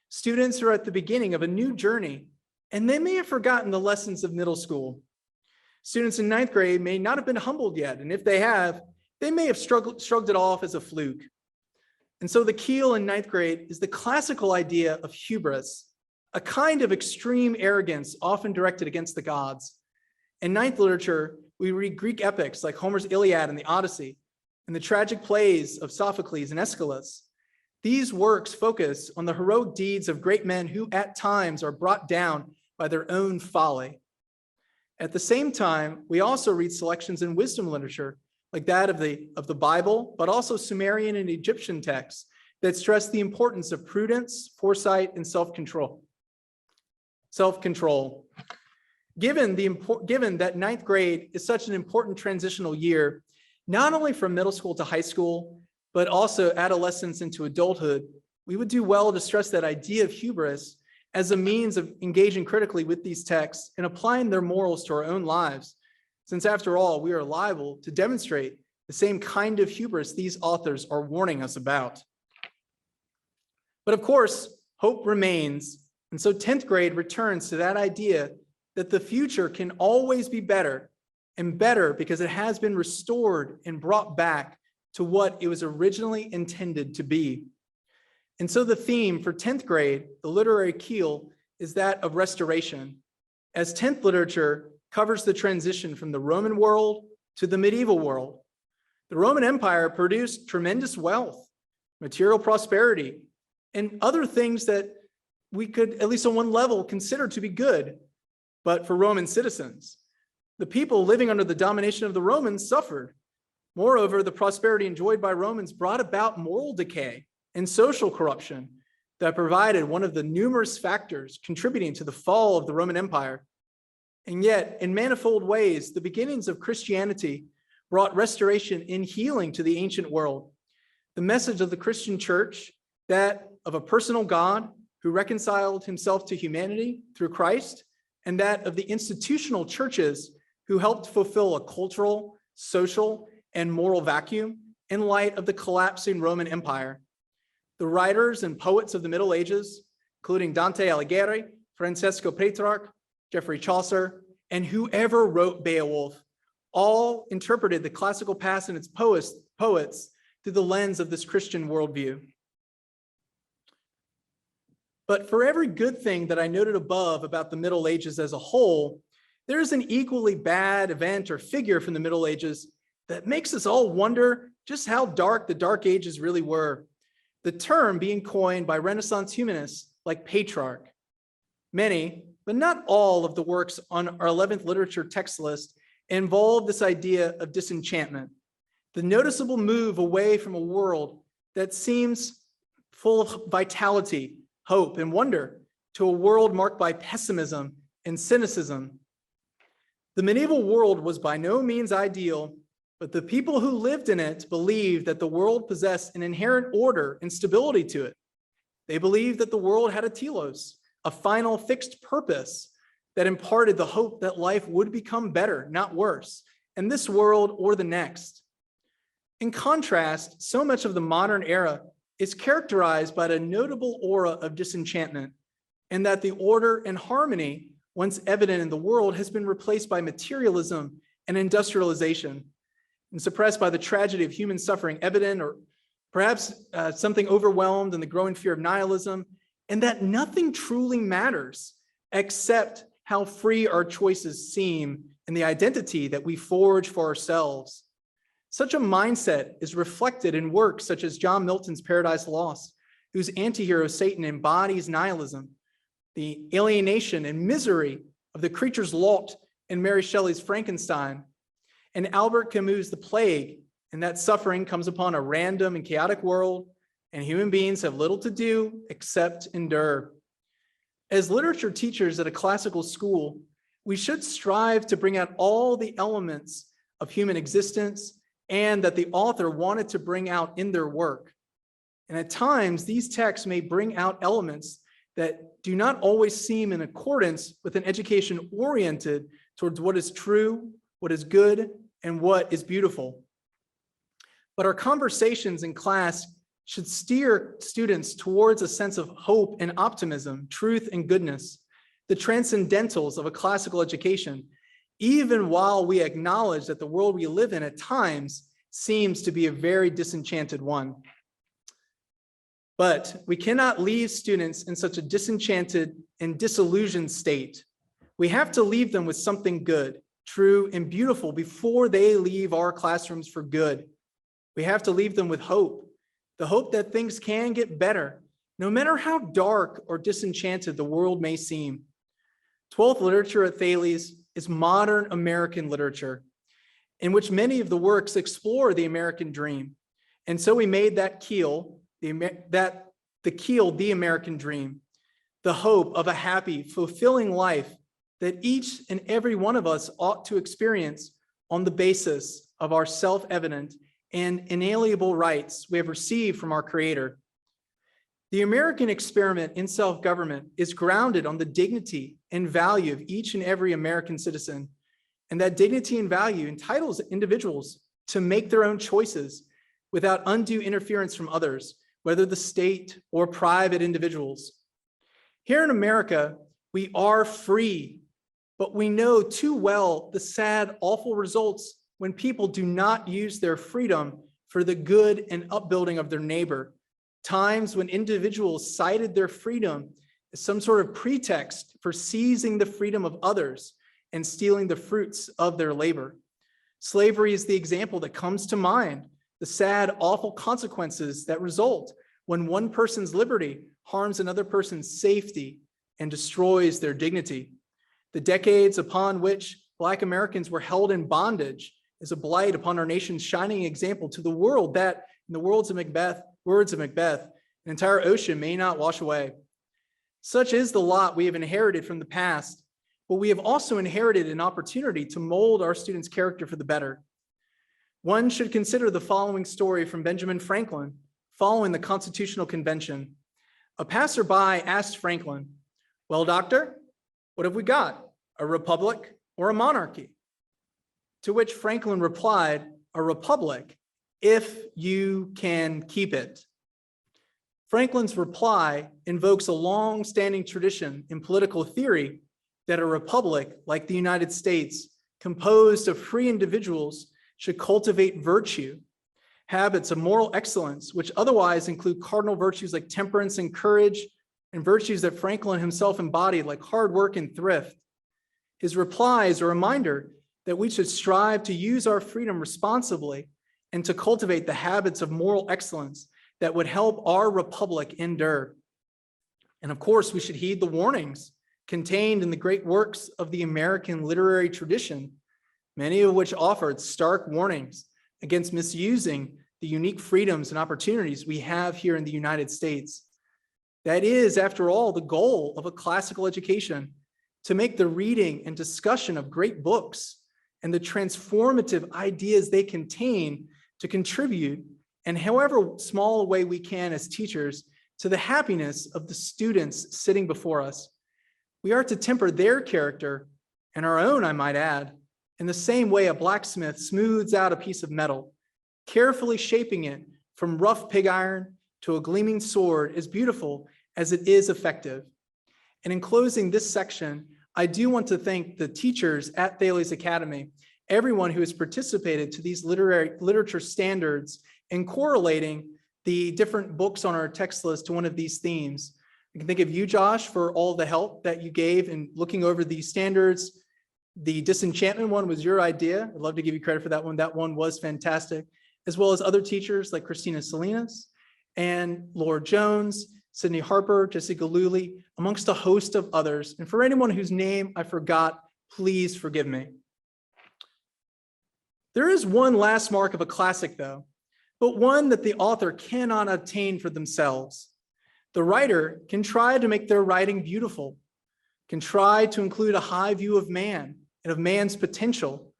Students are at the beginning of a new journey, and they may have forgotten the lessons of middle school. Students in 9th grade may not have been humbled yet, and if they have, they may have shrugged it off as a fluke. And so the keel in 9th grade is the classical idea of hubris, a kind of extreme arrogance often directed against the gods. In 9th literature, we read Greek epics like Homer's Iliad and the Odyssey, and the tragic plays of Sophocles and Aeschylus. These works focus on the heroic deeds of great men who at times are brought down by their own folly. At the same time, we also read selections in wisdom literature, like that of the Bible, but also Sumerian and Egyptian texts that stress the importance of prudence, foresight, and self-control. Given that 9th grade is such an important transitional year, not only from middle school to high school, but also adolescence into adulthood, we would do well to stress that idea of hubris as a means of engaging critically with these texts and applying their morals to our own lives. Since after all, we are liable to demonstrate the same kind of hubris these authors are warning us about. But of course, hope remains. And so 10th grade returns to that idea that the future can always be better, and better because it has been restored and brought back to what it was originally intended to be. And so the theme for 10th grade, the literary keel, is that of restoration, as 10th literature covers the transition from the Roman world to the medieval world. The Roman Empire produced tremendous wealth, material prosperity, and other things that we could, at least on one level, consider to be good, but for Roman citizens. The people living under the domination of the Romans suffered. Moreover, the prosperity enjoyed by Romans brought about moral decay and social corruption that provided one of the numerous factors contributing to the fall of the Roman Empire. And yet, in manifold ways, the beginnings of Christianity brought restoration and healing to the ancient world. The message of the Christian church, that of a personal God who reconciled himself to humanity through Christ, and that of the institutional churches who helped fulfill a cultural, social, and moral vacuum in light of the collapsing Roman Empire. The writers and poets of the Middle Ages, including Dante Alighieri, Francesco Petrarch, Geoffrey Chaucer, and whoever wrote Beowulf, all interpreted the classical past and its poets through the lens of this Christian worldview. But for every good thing that I noted above about the Middle Ages as a whole, there is an equally bad event or figure from the Middle Ages that makes us all wonder just how dark the Dark Ages really were. The term being coined by Renaissance humanists like Petrarch. Many, but not all, of the works on our 11th literature text list involve this idea of disenchantment, the noticeable move away from a world that seems full of vitality, hope, and wonder to a world marked by pessimism and cynicism. The medieval world was by no means ideal, but the people who lived in it believed that the world possessed an inherent order and stability to it. They believed that the world had a telos, a final fixed purpose that imparted the hope that life would become better, not worse, in this world or the next. In contrast, so much of the modern era is characterized by a notable aura of disenchantment, and that the order and harmony once evident in the world has been replaced by materialism and industrialization, and suppressed by the tragedy of human suffering evident, or perhaps something overwhelmed in the growing fear of nihilism, and that nothing truly matters except how free our choices seem and the identity that we forge for ourselves. Such a mindset is reflected in works such as John Milton's Paradise Lost, whose antihero Satan embodies nihilism, the alienation and misery of the creature's lot in Mary Shelley's Frankenstein, and Albert Camus' The Plague, and that suffering comes upon a random and chaotic world, and human beings have little to do except endure. As literature teachers at a classical school, we should strive to bring out all the elements of human existence and that the author wanted to bring out in their work. And at times, these texts may bring out elements that do not always seem in accordance with an education oriented towards what is true, what is good, and what is beautiful. But our conversations in class should steer students towards a sense of hope and optimism, truth and goodness, the transcendentals of a classical education, even while we acknowledge that the world we live in at times seems to be a very disenchanted one. But we cannot leave students in such a disenchanted and disillusioned state. We have to leave them with something good, true, and beautiful before they leave our classrooms for good. We have to leave them with hope, the hope that things can get better, no matter how dark or disenchanted the world may seem. 12th literature at Thales is modern American literature, in which many of the works explore the American dream. And so we made that keel, the American dream, the hope of a happy, fulfilling life that each and every one of us ought to experience on the basis of our self-evident and inalienable rights we have received from our Creator. The American experiment in self-government is grounded on the dignity and value of each and every American citizen, and that dignity and value entitles individuals to make their own choices without undue interference from others, whether the state or private individuals. Here in America, we are free, but we know too well the sad, awful results when people do not use their freedom for the good and upbuilding of their neighbor. Times when individuals cited their freedom as some sort of pretext for seizing the freedom of others and stealing the fruits of their labor. Slavery is the example that comes to mind, the sad, awful consequences that result when one person's liberty harms another person's safety and destroys their dignity. The decades upon which Black Americans were held in bondage is a blight upon our nation's shining example to the world that, in the words of Macbeth, an entire ocean may not wash away. Such is the lot we have inherited from the past, but we have also inherited an opportunity to mold our students' character for the better. One should consider the following story from Benjamin Franklin following the Constitutional Convention. A passerby asked Franklin, "Well, doctor, what have we got, a republic or a monarchy?" To which Franklin replied, "A republic, if you can keep it." Franklin's reply invokes a long-standing tradition in political theory that a republic like the United States, composed of free individuals, should cultivate virtue, habits of moral excellence, which otherwise include cardinal virtues like temperance and courage, and virtues that Franklin himself embodied like hard work and thrift. His reply is a reminder that we should strive to use our freedom responsibly and to cultivate the habits of moral excellence that would help our republic endure. And of course, we should heed the warnings contained in the great works of the American literary tradition, many of which offered stark warnings against misusing the unique freedoms and opportunities we have here in the United States. That is, after all, the goal of a classical education, to make the reading and discussion of great books and the transformative ideas they contain to contribute, in however small a way we can as teachers, to the happiness of the students sitting before us. We are to temper their character, and our own, I might add, in the same way a blacksmith smooths out a piece of metal, carefully shaping it from rough pig iron to a gleaming sword, as beautiful as it is effective. And in closing this section, I do want to thank the teachers at Thales Academy, everyone who has participated to these literature standards and correlating the different books on our text list to one of these themes. I can think of you, Josh, for all the help that you gave in looking over these standards. The disenchantment one was your idea. I'd love to give you credit for that one. That one was fantastic, as well as other teachers like Christina Salinas and Laura Jones, Sydney Harper, Jessica Luley, amongst a host of others. And for anyone whose name I forgot, please forgive me. There is one last mark of a classic, though, but one that the author cannot obtain for themselves. The writer can try to make their writing beautiful, can try to include a high view of man and of man's potential,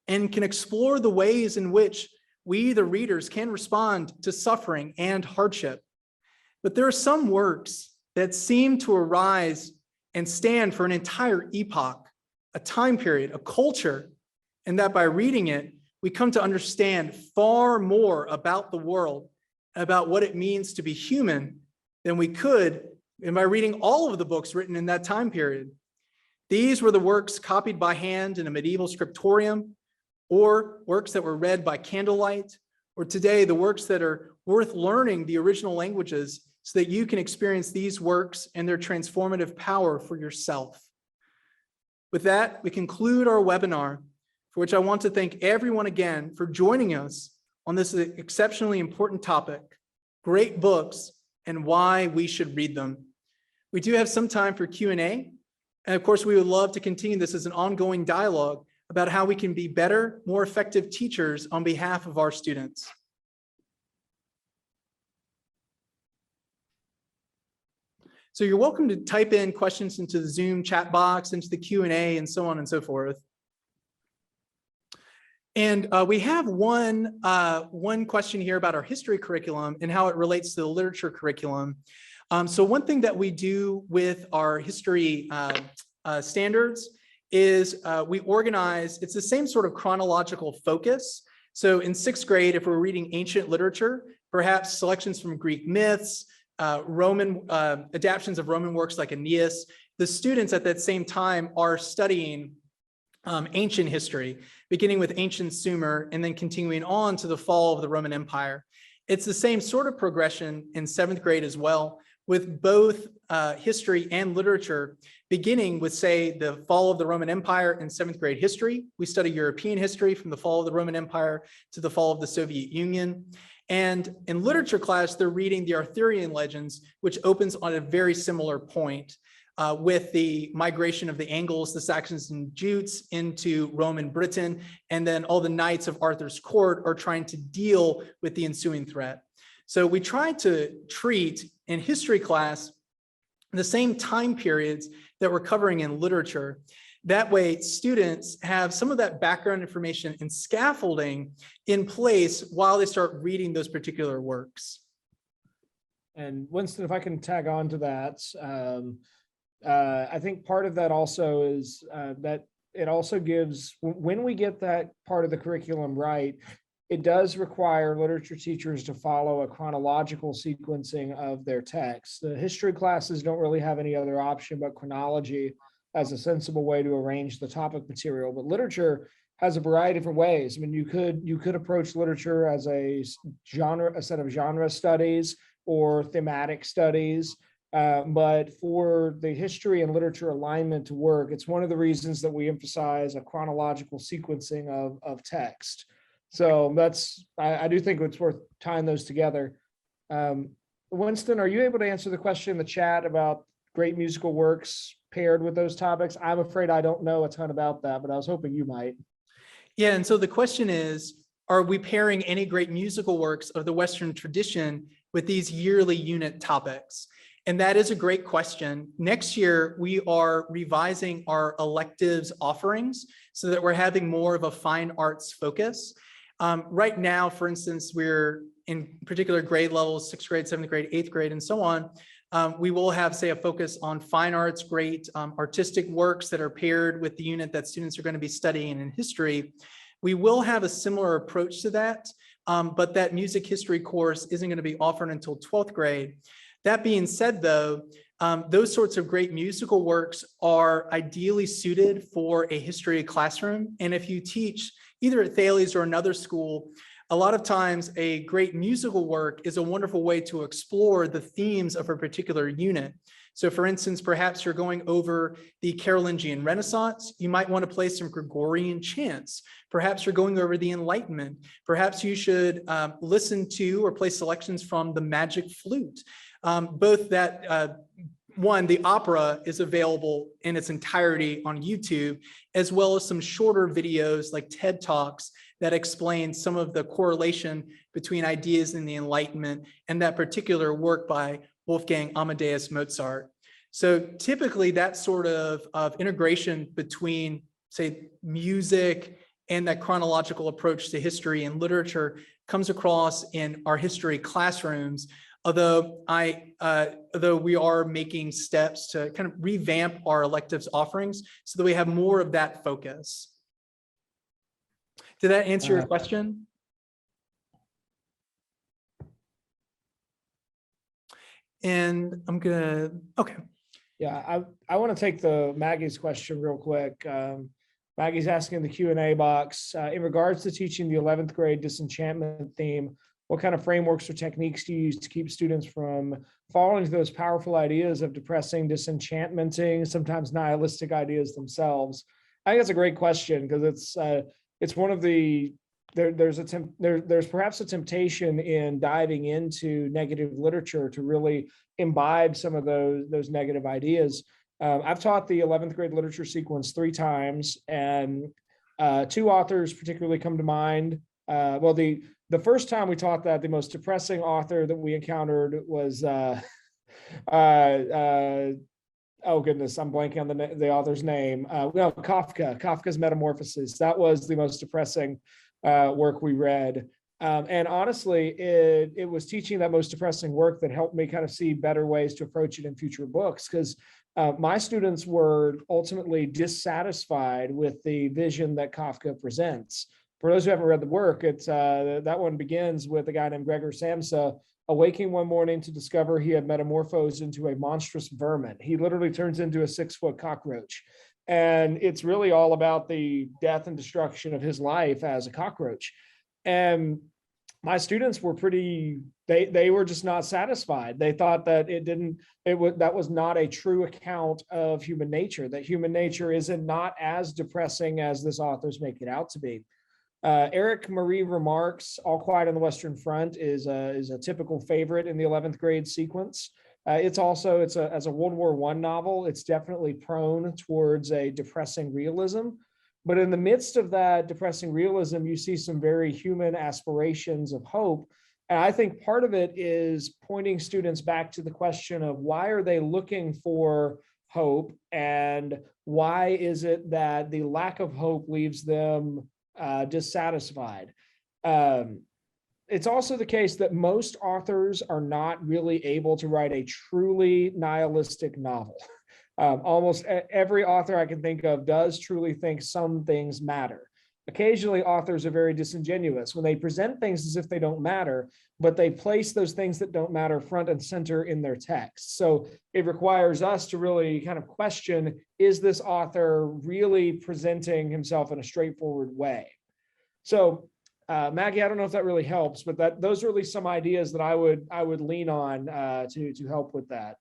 and can explore the ways in which we, the readers, can respond to suffering and hardship. But there are some works that seem to arise and stand for an entire epoch, a time period, a culture, and that by reading it, we come to understand far more about the world, about what it means to be human than we could by reading all of the books written in that time period. These were the works copied by hand in a medieval scriptorium, or works that were read by candlelight, or today the works that are worth learning the original languages so that you can experience these works and their transformative power for yourself. With that, we conclude our webinar, for which I want to thank everyone again for joining us on this exceptionally important topic, great books and why we should read them. We do have some time for Q&A, and of course, we would love to continue this as an ongoing dialogue about how we can be better, more effective teachers on behalf of our students. So you're welcome to type in questions into the Zoom chat box, into the Q&A, and so on and so forth. And we have one question here about our history curriculum and how it relates to the literature curriculum. So one thing that we do with our history standards is we organize, it's the same sort of chronological focus. So in 6th grade, if we're reading ancient literature, perhaps selections from Greek myths, Roman adaptions of Roman works like Aeneas, the students at that same time are studying ancient history, beginning with ancient Sumer and then continuing on to the fall of the Roman Empire. It's the same sort of progression in 7th grade as well, with both history and literature, beginning with, say, the fall of the Roman Empire in 7th grade history. We study European history from the fall of the Roman Empire to the fall of the Soviet Union. And in literature class, they're reading the Arthurian Legends, which opens on a very similar point with the migration of the Angles, the Saxons and Jutes into Roman Britain, and then all the knights of Arthur's court are trying to deal with the ensuing threat. So we try to treat in history class the same time periods that we're covering in literature. That way, students have some of that background information and scaffolding in place while they start reading those particular works. And Winston, if I can tag on to that, I think part of that also is that it also gives, when we get that part of the curriculum right, it does require literature teachers to follow a chronological sequencing of their texts. The history classes don't really have any other option but chronology as a sensible way to arrange the topic material, but literature has a variety of different ways. I mean, you could approach literature as a set of genre studies or thematic studies. But for the history and literature alignment to work, it's one of the reasons that we emphasize a chronological sequencing of text. So I do think it's worth tying those together. Winston, are you able to answer the question in the chat about great musical works paired with those topics? I'm afraid I don't know a ton about that, but I was hoping you might. Yeah, and so the question is, are we pairing any great musical works of the Western tradition with these yearly unit topics? And that is a great question. Next year, we are revising our electives offerings so that we're having more of a fine arts focus. Right now, for instance, we're in particular grade levels, 6th grade, 7th grade, 8th grade, and so on. We will have, say, a focus on fine arts, great artistic works that are paired with the unit that students are going to be studying in history. We will have a similar approach to that, but that music history course isn't going to be offered until 12th grade. That being said, though, those sorts of great musical works are ideally suited for a history classroom. And if you teach either at Thales or another school, a lot of times a great musical work is a wonderful way to explore the themes of a particular unit. So for instance, perhaps you're going over the Carolingian Renaissance, you might want to play some Gregorian chants. Perhaps you're going over the Enlightenment. Perhaps you should listen to or play selections from the Magic Flute. Both that, one, the opera is available in its entirety on YouTube, as well as some shorter videos like TED Talks that explain some of the correlation between ideas in the Enlightenment and that particular work by Wolfgang Amadeus Mozart. So typically that sort of integration between, say, music and that chronological approach to history and literature comes across in our history classrooms. Although we are making steps to kind of revamp our electives offerings so that we have more of that focus. Did that answer your question? And I'm gonna, okay. Yeah, I want to take Maggie's question real quick. Maggie's asking in the Q&A box, in regards to teaching the 11th grade disenchantment theme, what kind of frameworks or techniques do you use to keep students from falling into those powerful ideas of depressing, disenchantmenting, sometimes nihilistic ideas themselves? I think that's a great question because it's one of the there's perhaps a temptation in diving into negative literature to really imbibe some of those negative ideas. I've taught the 11th grade literature sequence 3 times, and 2 authors particularly come to mind. Well, the first time we taught that, the most depressing author that we encountered was, oh goodness, I'm blanking on the author's name. No, Kafka's Metamorphoses. That was the most depressing work we read. And honestly, it was teaching that most depressing work that helped me kind of see better ways to approach it in future books, because my students were ultimately dissatisfied with the vision that Kafka presents. For those who haven't read the work, it's that one begins with a guy named Gregor Samsa awaking one morning to discover he had metamorphosed into a monstrous vermin. He literally turns into a 6-foot cockroach. And it's really all about the death and destruction of his life as a cockroach. And my students were they were just not satisfied. They thought that that was not a true account of human nature, that human nature isn't not as depressing as this author's make it out to be. Eric Marie Remarque's All Quiet on the Western Front is a typical favorite in the 11th grade sequence. As a World War I novel, it's definitely prone towards a depressing realism. But in the midst of that depressing realism, you see some very human aspirations of hope. And I think part of it is pointing students back to the question of why are they looking for hope, and why is it that the lack of hope leaves them dissatisfied. It's also the case that most authors are not really able to write a truly nihilistic novel. Almost every author I can think of does truly think some things matter. Occasionally, authors are very disingenuous when they present things as if they don't matter, but they place those things that don't matter front and center in their text. So it requires us to really kind of question, is this author really presenting himself in a straightforward way? So Maggie, I don't know if that really helps, but those are at least some ideas that I would lean on to help with that.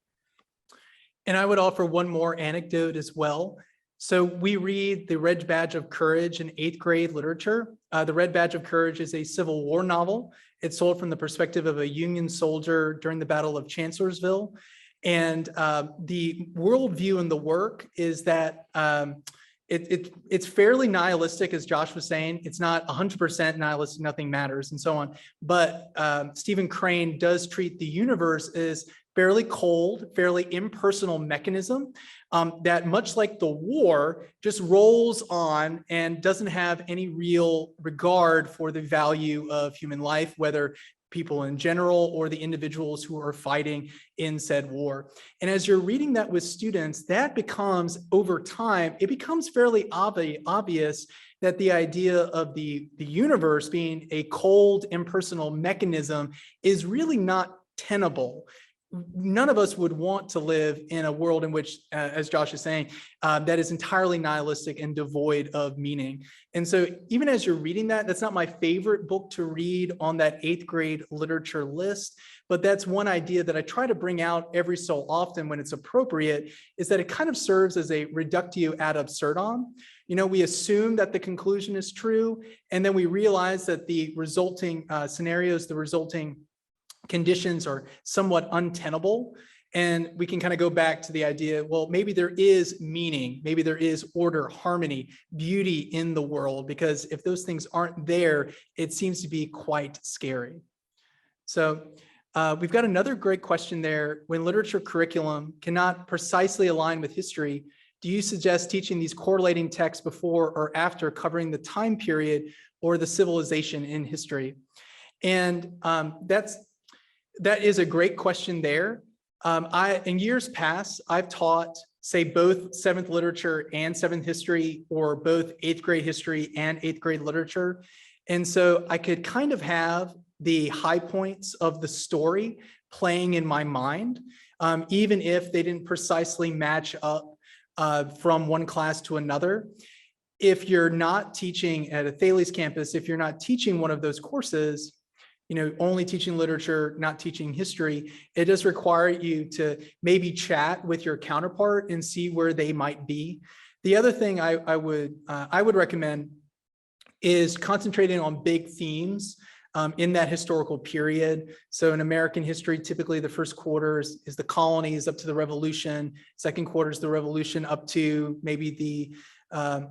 And I would offer one more anecdote as well. So we read The Red Badge of Courage in 8th grade literature. The Red Badge of Courage is a Civil War novel. It's told from the perspective of a Union soldier during the Battle of Chancellorsville. And the worldview in the work is that it's fairly nihilistic, as Josh was saying. It's not 100% nihilistic, nothing matters, and so on. But Stephen Crane does treat the universe as fairly cold, fairly impersonal mechanism that, much like the war, just rolls on and doesn't have any real regard for the value of human life, whether people in general or the individuals who are fighting in said war. And as you're reading that with students, that becomes, over time, it becomes fairly obvious that the idea of the universe being a cold, impersonal mechanism is really not tenable. None of us would want to live in a world in which, as Josh is saying, that is entirely nihilistic and devoid of meaning. And so even as you're reading that, that's not my favorite book to read on that 8th grade literature list, but that's one idea that I try to bring out every so often when it's appropriate, is that it kind of serves as a reductio ad absurdum. You know, we assume that the conclusion is true, and then we realize that the resulting scenarios, the resulting conditions are somewhat untenable. And we can kind of go back to the idea, well, maybe there is meaning, maybe there is order, harmony, beauty in the world, because if those things aren't there, it seems to be quite scary. So we've got another great question there. When literature curriculum cannot precisely align with history, do you suggest teaching these correlating texts before or after covering the time period or the civilization in history? And that is a great question there. In years past, I've taught, say, both 7th literature and 7th history, or both 8th grade history and 8th grade literature. And so I could kind of have the high points of the story playing in my mind, even if they didn't precisely match up from one class to another. If you're not teaching at a Thales campus, if you're not teaching one of those courses, you know, only teaching literature, not teaching history, it does require you to maybe chat with your counterpart and see where they might be. The other thing I would recommend is concentrating on big themes in that historical period. So in American history, typically the first quarter is the colonies up to the Revolution. Second quarter is the Revolution up to maybe the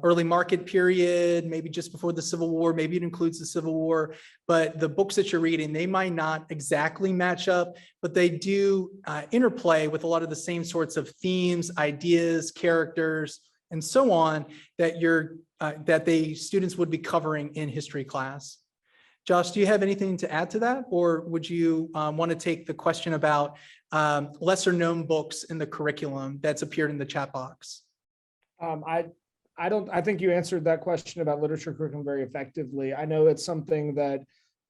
early market period, maybe just before the Civil War, maybe it includes the Civil War, but the books that you're reading, they might not exactly match up, but they do interplay with a lot of the same sorts of themes, ideas, characters, and so on that students would be covering in history class. Josh, do you have anything to add to that? Or would you want to take the question about lesser known books in the curriculum that's appeared in the chat box? I think you answered that question about literature curriculum very effectively. I know it's something that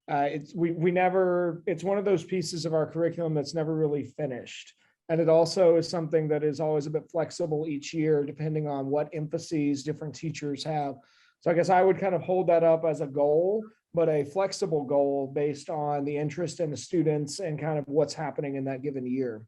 it's one of those pieces of our curriculum that's never really finished. And it also is something that is always a bit flexible each year, depending on what emphases different teachers have. So I guess I would kind of hold that up as a goal, but a flexible goal based on the interest in the students and kind of what's happening in that given year.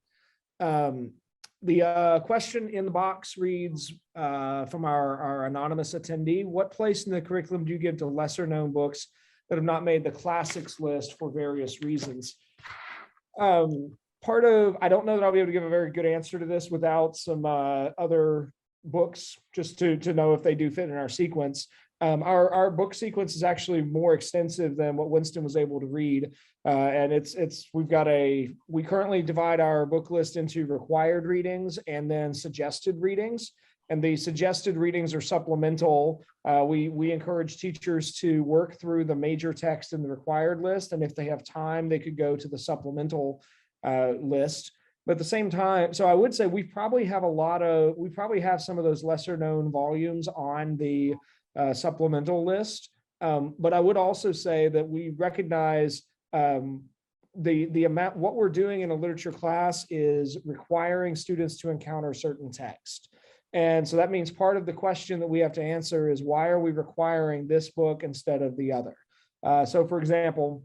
The question in the box reads from our anonymous attendee: what place in the curriculum do you give to lesser known books that have not made the classics list for various reasons? I don't know that I'll be able to give a very good answer to this without some other books, just to know if they do fit in our sequence. Our book sequence is actually more extensive than what Winston was able to read. And we currently divide our book list into required readings and then suggested readings. And the suggested readings are supplemental. We encourage teachers to work through the major text in the required list. And if they have time, they could go to the supplemental list. But at the same time, so I would say we probably have some of those lesser known volumes on the supplemental list. But I would also say that we recognize the amount, what we're doing in a literature class is requiring students to encounter certain text. And so that means part of the question that we have to answer is, why are we requiring this book instead of the other? So for example,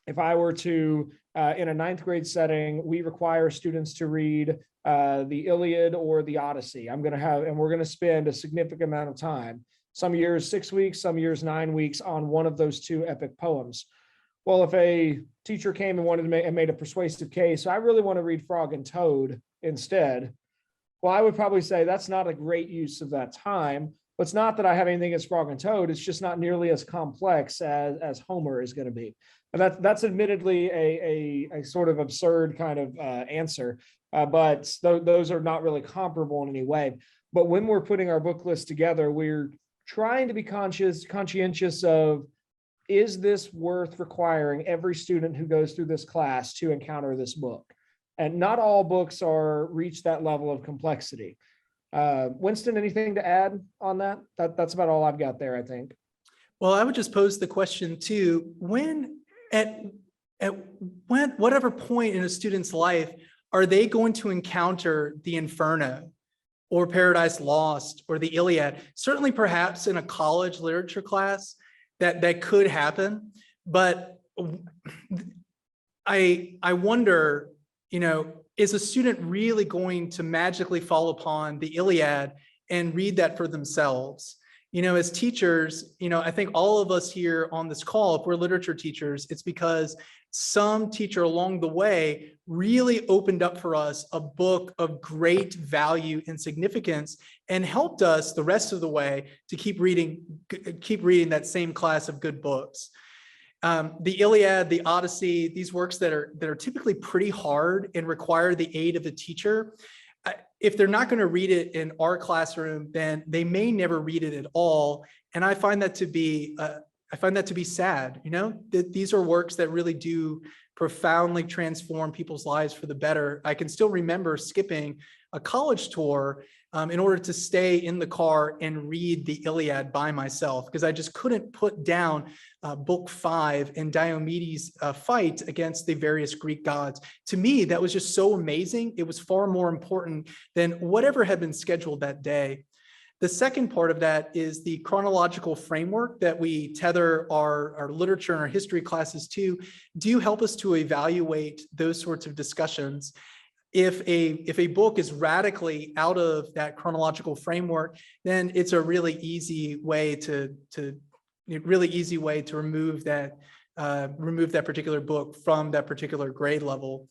if I were to, in a 9th grade setting, we require students to read the Iliad or the Odyssey. And we're going to spend a significant amount of time, some years 6 weeks, some years 9 weeks, on one of those two epic poems. Well, if a teacher came and made a persuasive case, I really want to read Frog and Toad instead. Well, I would probably say that's not a great use of that time. But it's not that I have anything against Frog and Toad. It's just not nearly as complex as Homer is going to be. And that's admittedly a sort of absurd kind of answer, but those are not really comparable in any way. But when we're putting our book list together, we're trying to be conscientious of, is this worth requiring every student who goes through this class to encounter this book? And not all books reach that level of complexity. Winston, anything to add on that? That's about all I've got there, I think. Well, I would just pose the question too, at whatever point in a student's life are they going to encounter the Inferno or Paradise Lost or the Iliad? Certainly perhaps in a college literature class that could happen, but I wonder, is a student really going to magically fall upon the Iliad and read that for themselves? As teachers, I think all of us here on this call, if we're literature teachers, it's because some teacher along the way really opened up for us a book of great value and significance and helped us the rest of the way to keep reading that same class of good books. The Iliad, the Odyssey, these works that are typically pretty hard and require the aid of a teacher. If they're not going to read it in our classroom, then they may never read it at all. And I find that to be sad. That these are works that really do profoundly transform people's lives for the better. I can still remember skipping a college tour in order to stay in the car and read the Iliad by myself, because I just couldn't put down book 5 and Diomedes' fight against the various Greek gods. To me, that was just so amazing. It was far more important than whatever had been scheduled that day. The second part of that is the chronological framework that we tether our literature and our history classes to, do help us to evaluate those sorts of discussions. If a book is radically out of that chronological framework, then it's a really easy way to remove that particular book from that particular grade level.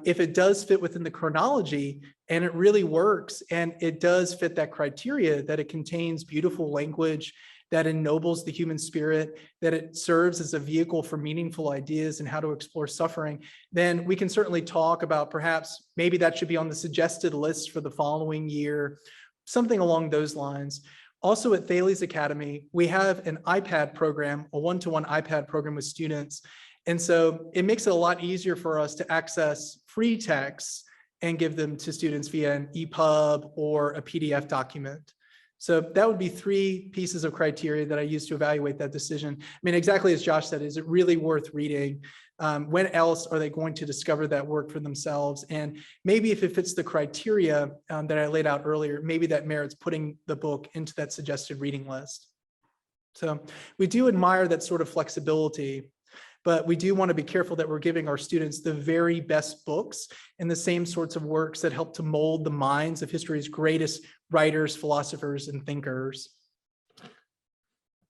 If it does fit within the chronology and it really works and it does fit that criteria, that it contains beautiful language, that ennobles the human spirit, that it serves as a vehicle for meaningful ideas and how to explore suffering, then we can certainly talk about perhaps maybe that should be on the suggested list for the following year, something along those lines. Also at Thales Academy, we have an iPad program, a one-to-one iPad program with students. And so it makes it a lot easier for us to access free texts and give them to students via an EPUB or a PDF document. So that would be 3 pieces of criteria that I use to evaluate that decision. I mean, exactly as Josh said, is it really worth reading? When else are they going to discover that work for themselves? And maybe if it fits the criteria that I laid out earlier, maybe that merits putting the book into that suggested reading list. So we do admire that sort of flexibility, but we do want to be careful that we're giving our students the very best books and the same sorts of works that help to mold the minds of history's greatest writers, philosophers, and thinkers.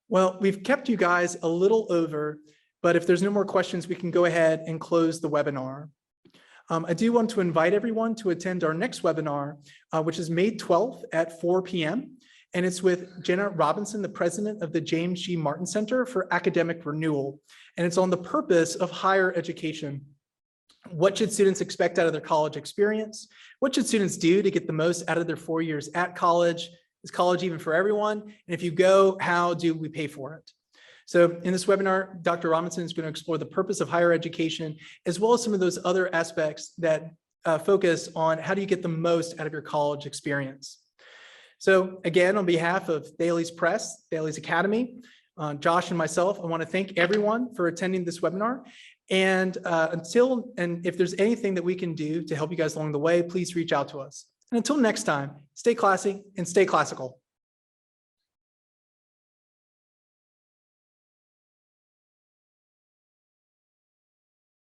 Well, we've kept you guys a little over, but if there's no more questions, we can go ahead and close the webinar. I do want to invite everyone to attend our next webinar, which is May 12th at 4 p.m. And it's with Jenna Robinson, the president of the James G. Martin Center for Academic Renewal. And it's on the purpose of higher education. What should students expect out of their college experience? What should students do to get the most out of their 4 years at college? Is college even for everyone? And if you go, how do we pay for it? So in this webinar, Dr. Robinson is going to explore the purpose of higher education, as well as some of those other aspects that focus on how do you get the most out of your college experience. So again, on behalf of Thales Press, Thales Academy, Josh and myself, I want to thank everyone for attending this webinar. And if there's anything that we can do to help you guys along the way, please reach out to us. And until next time, stay classy and stay classical.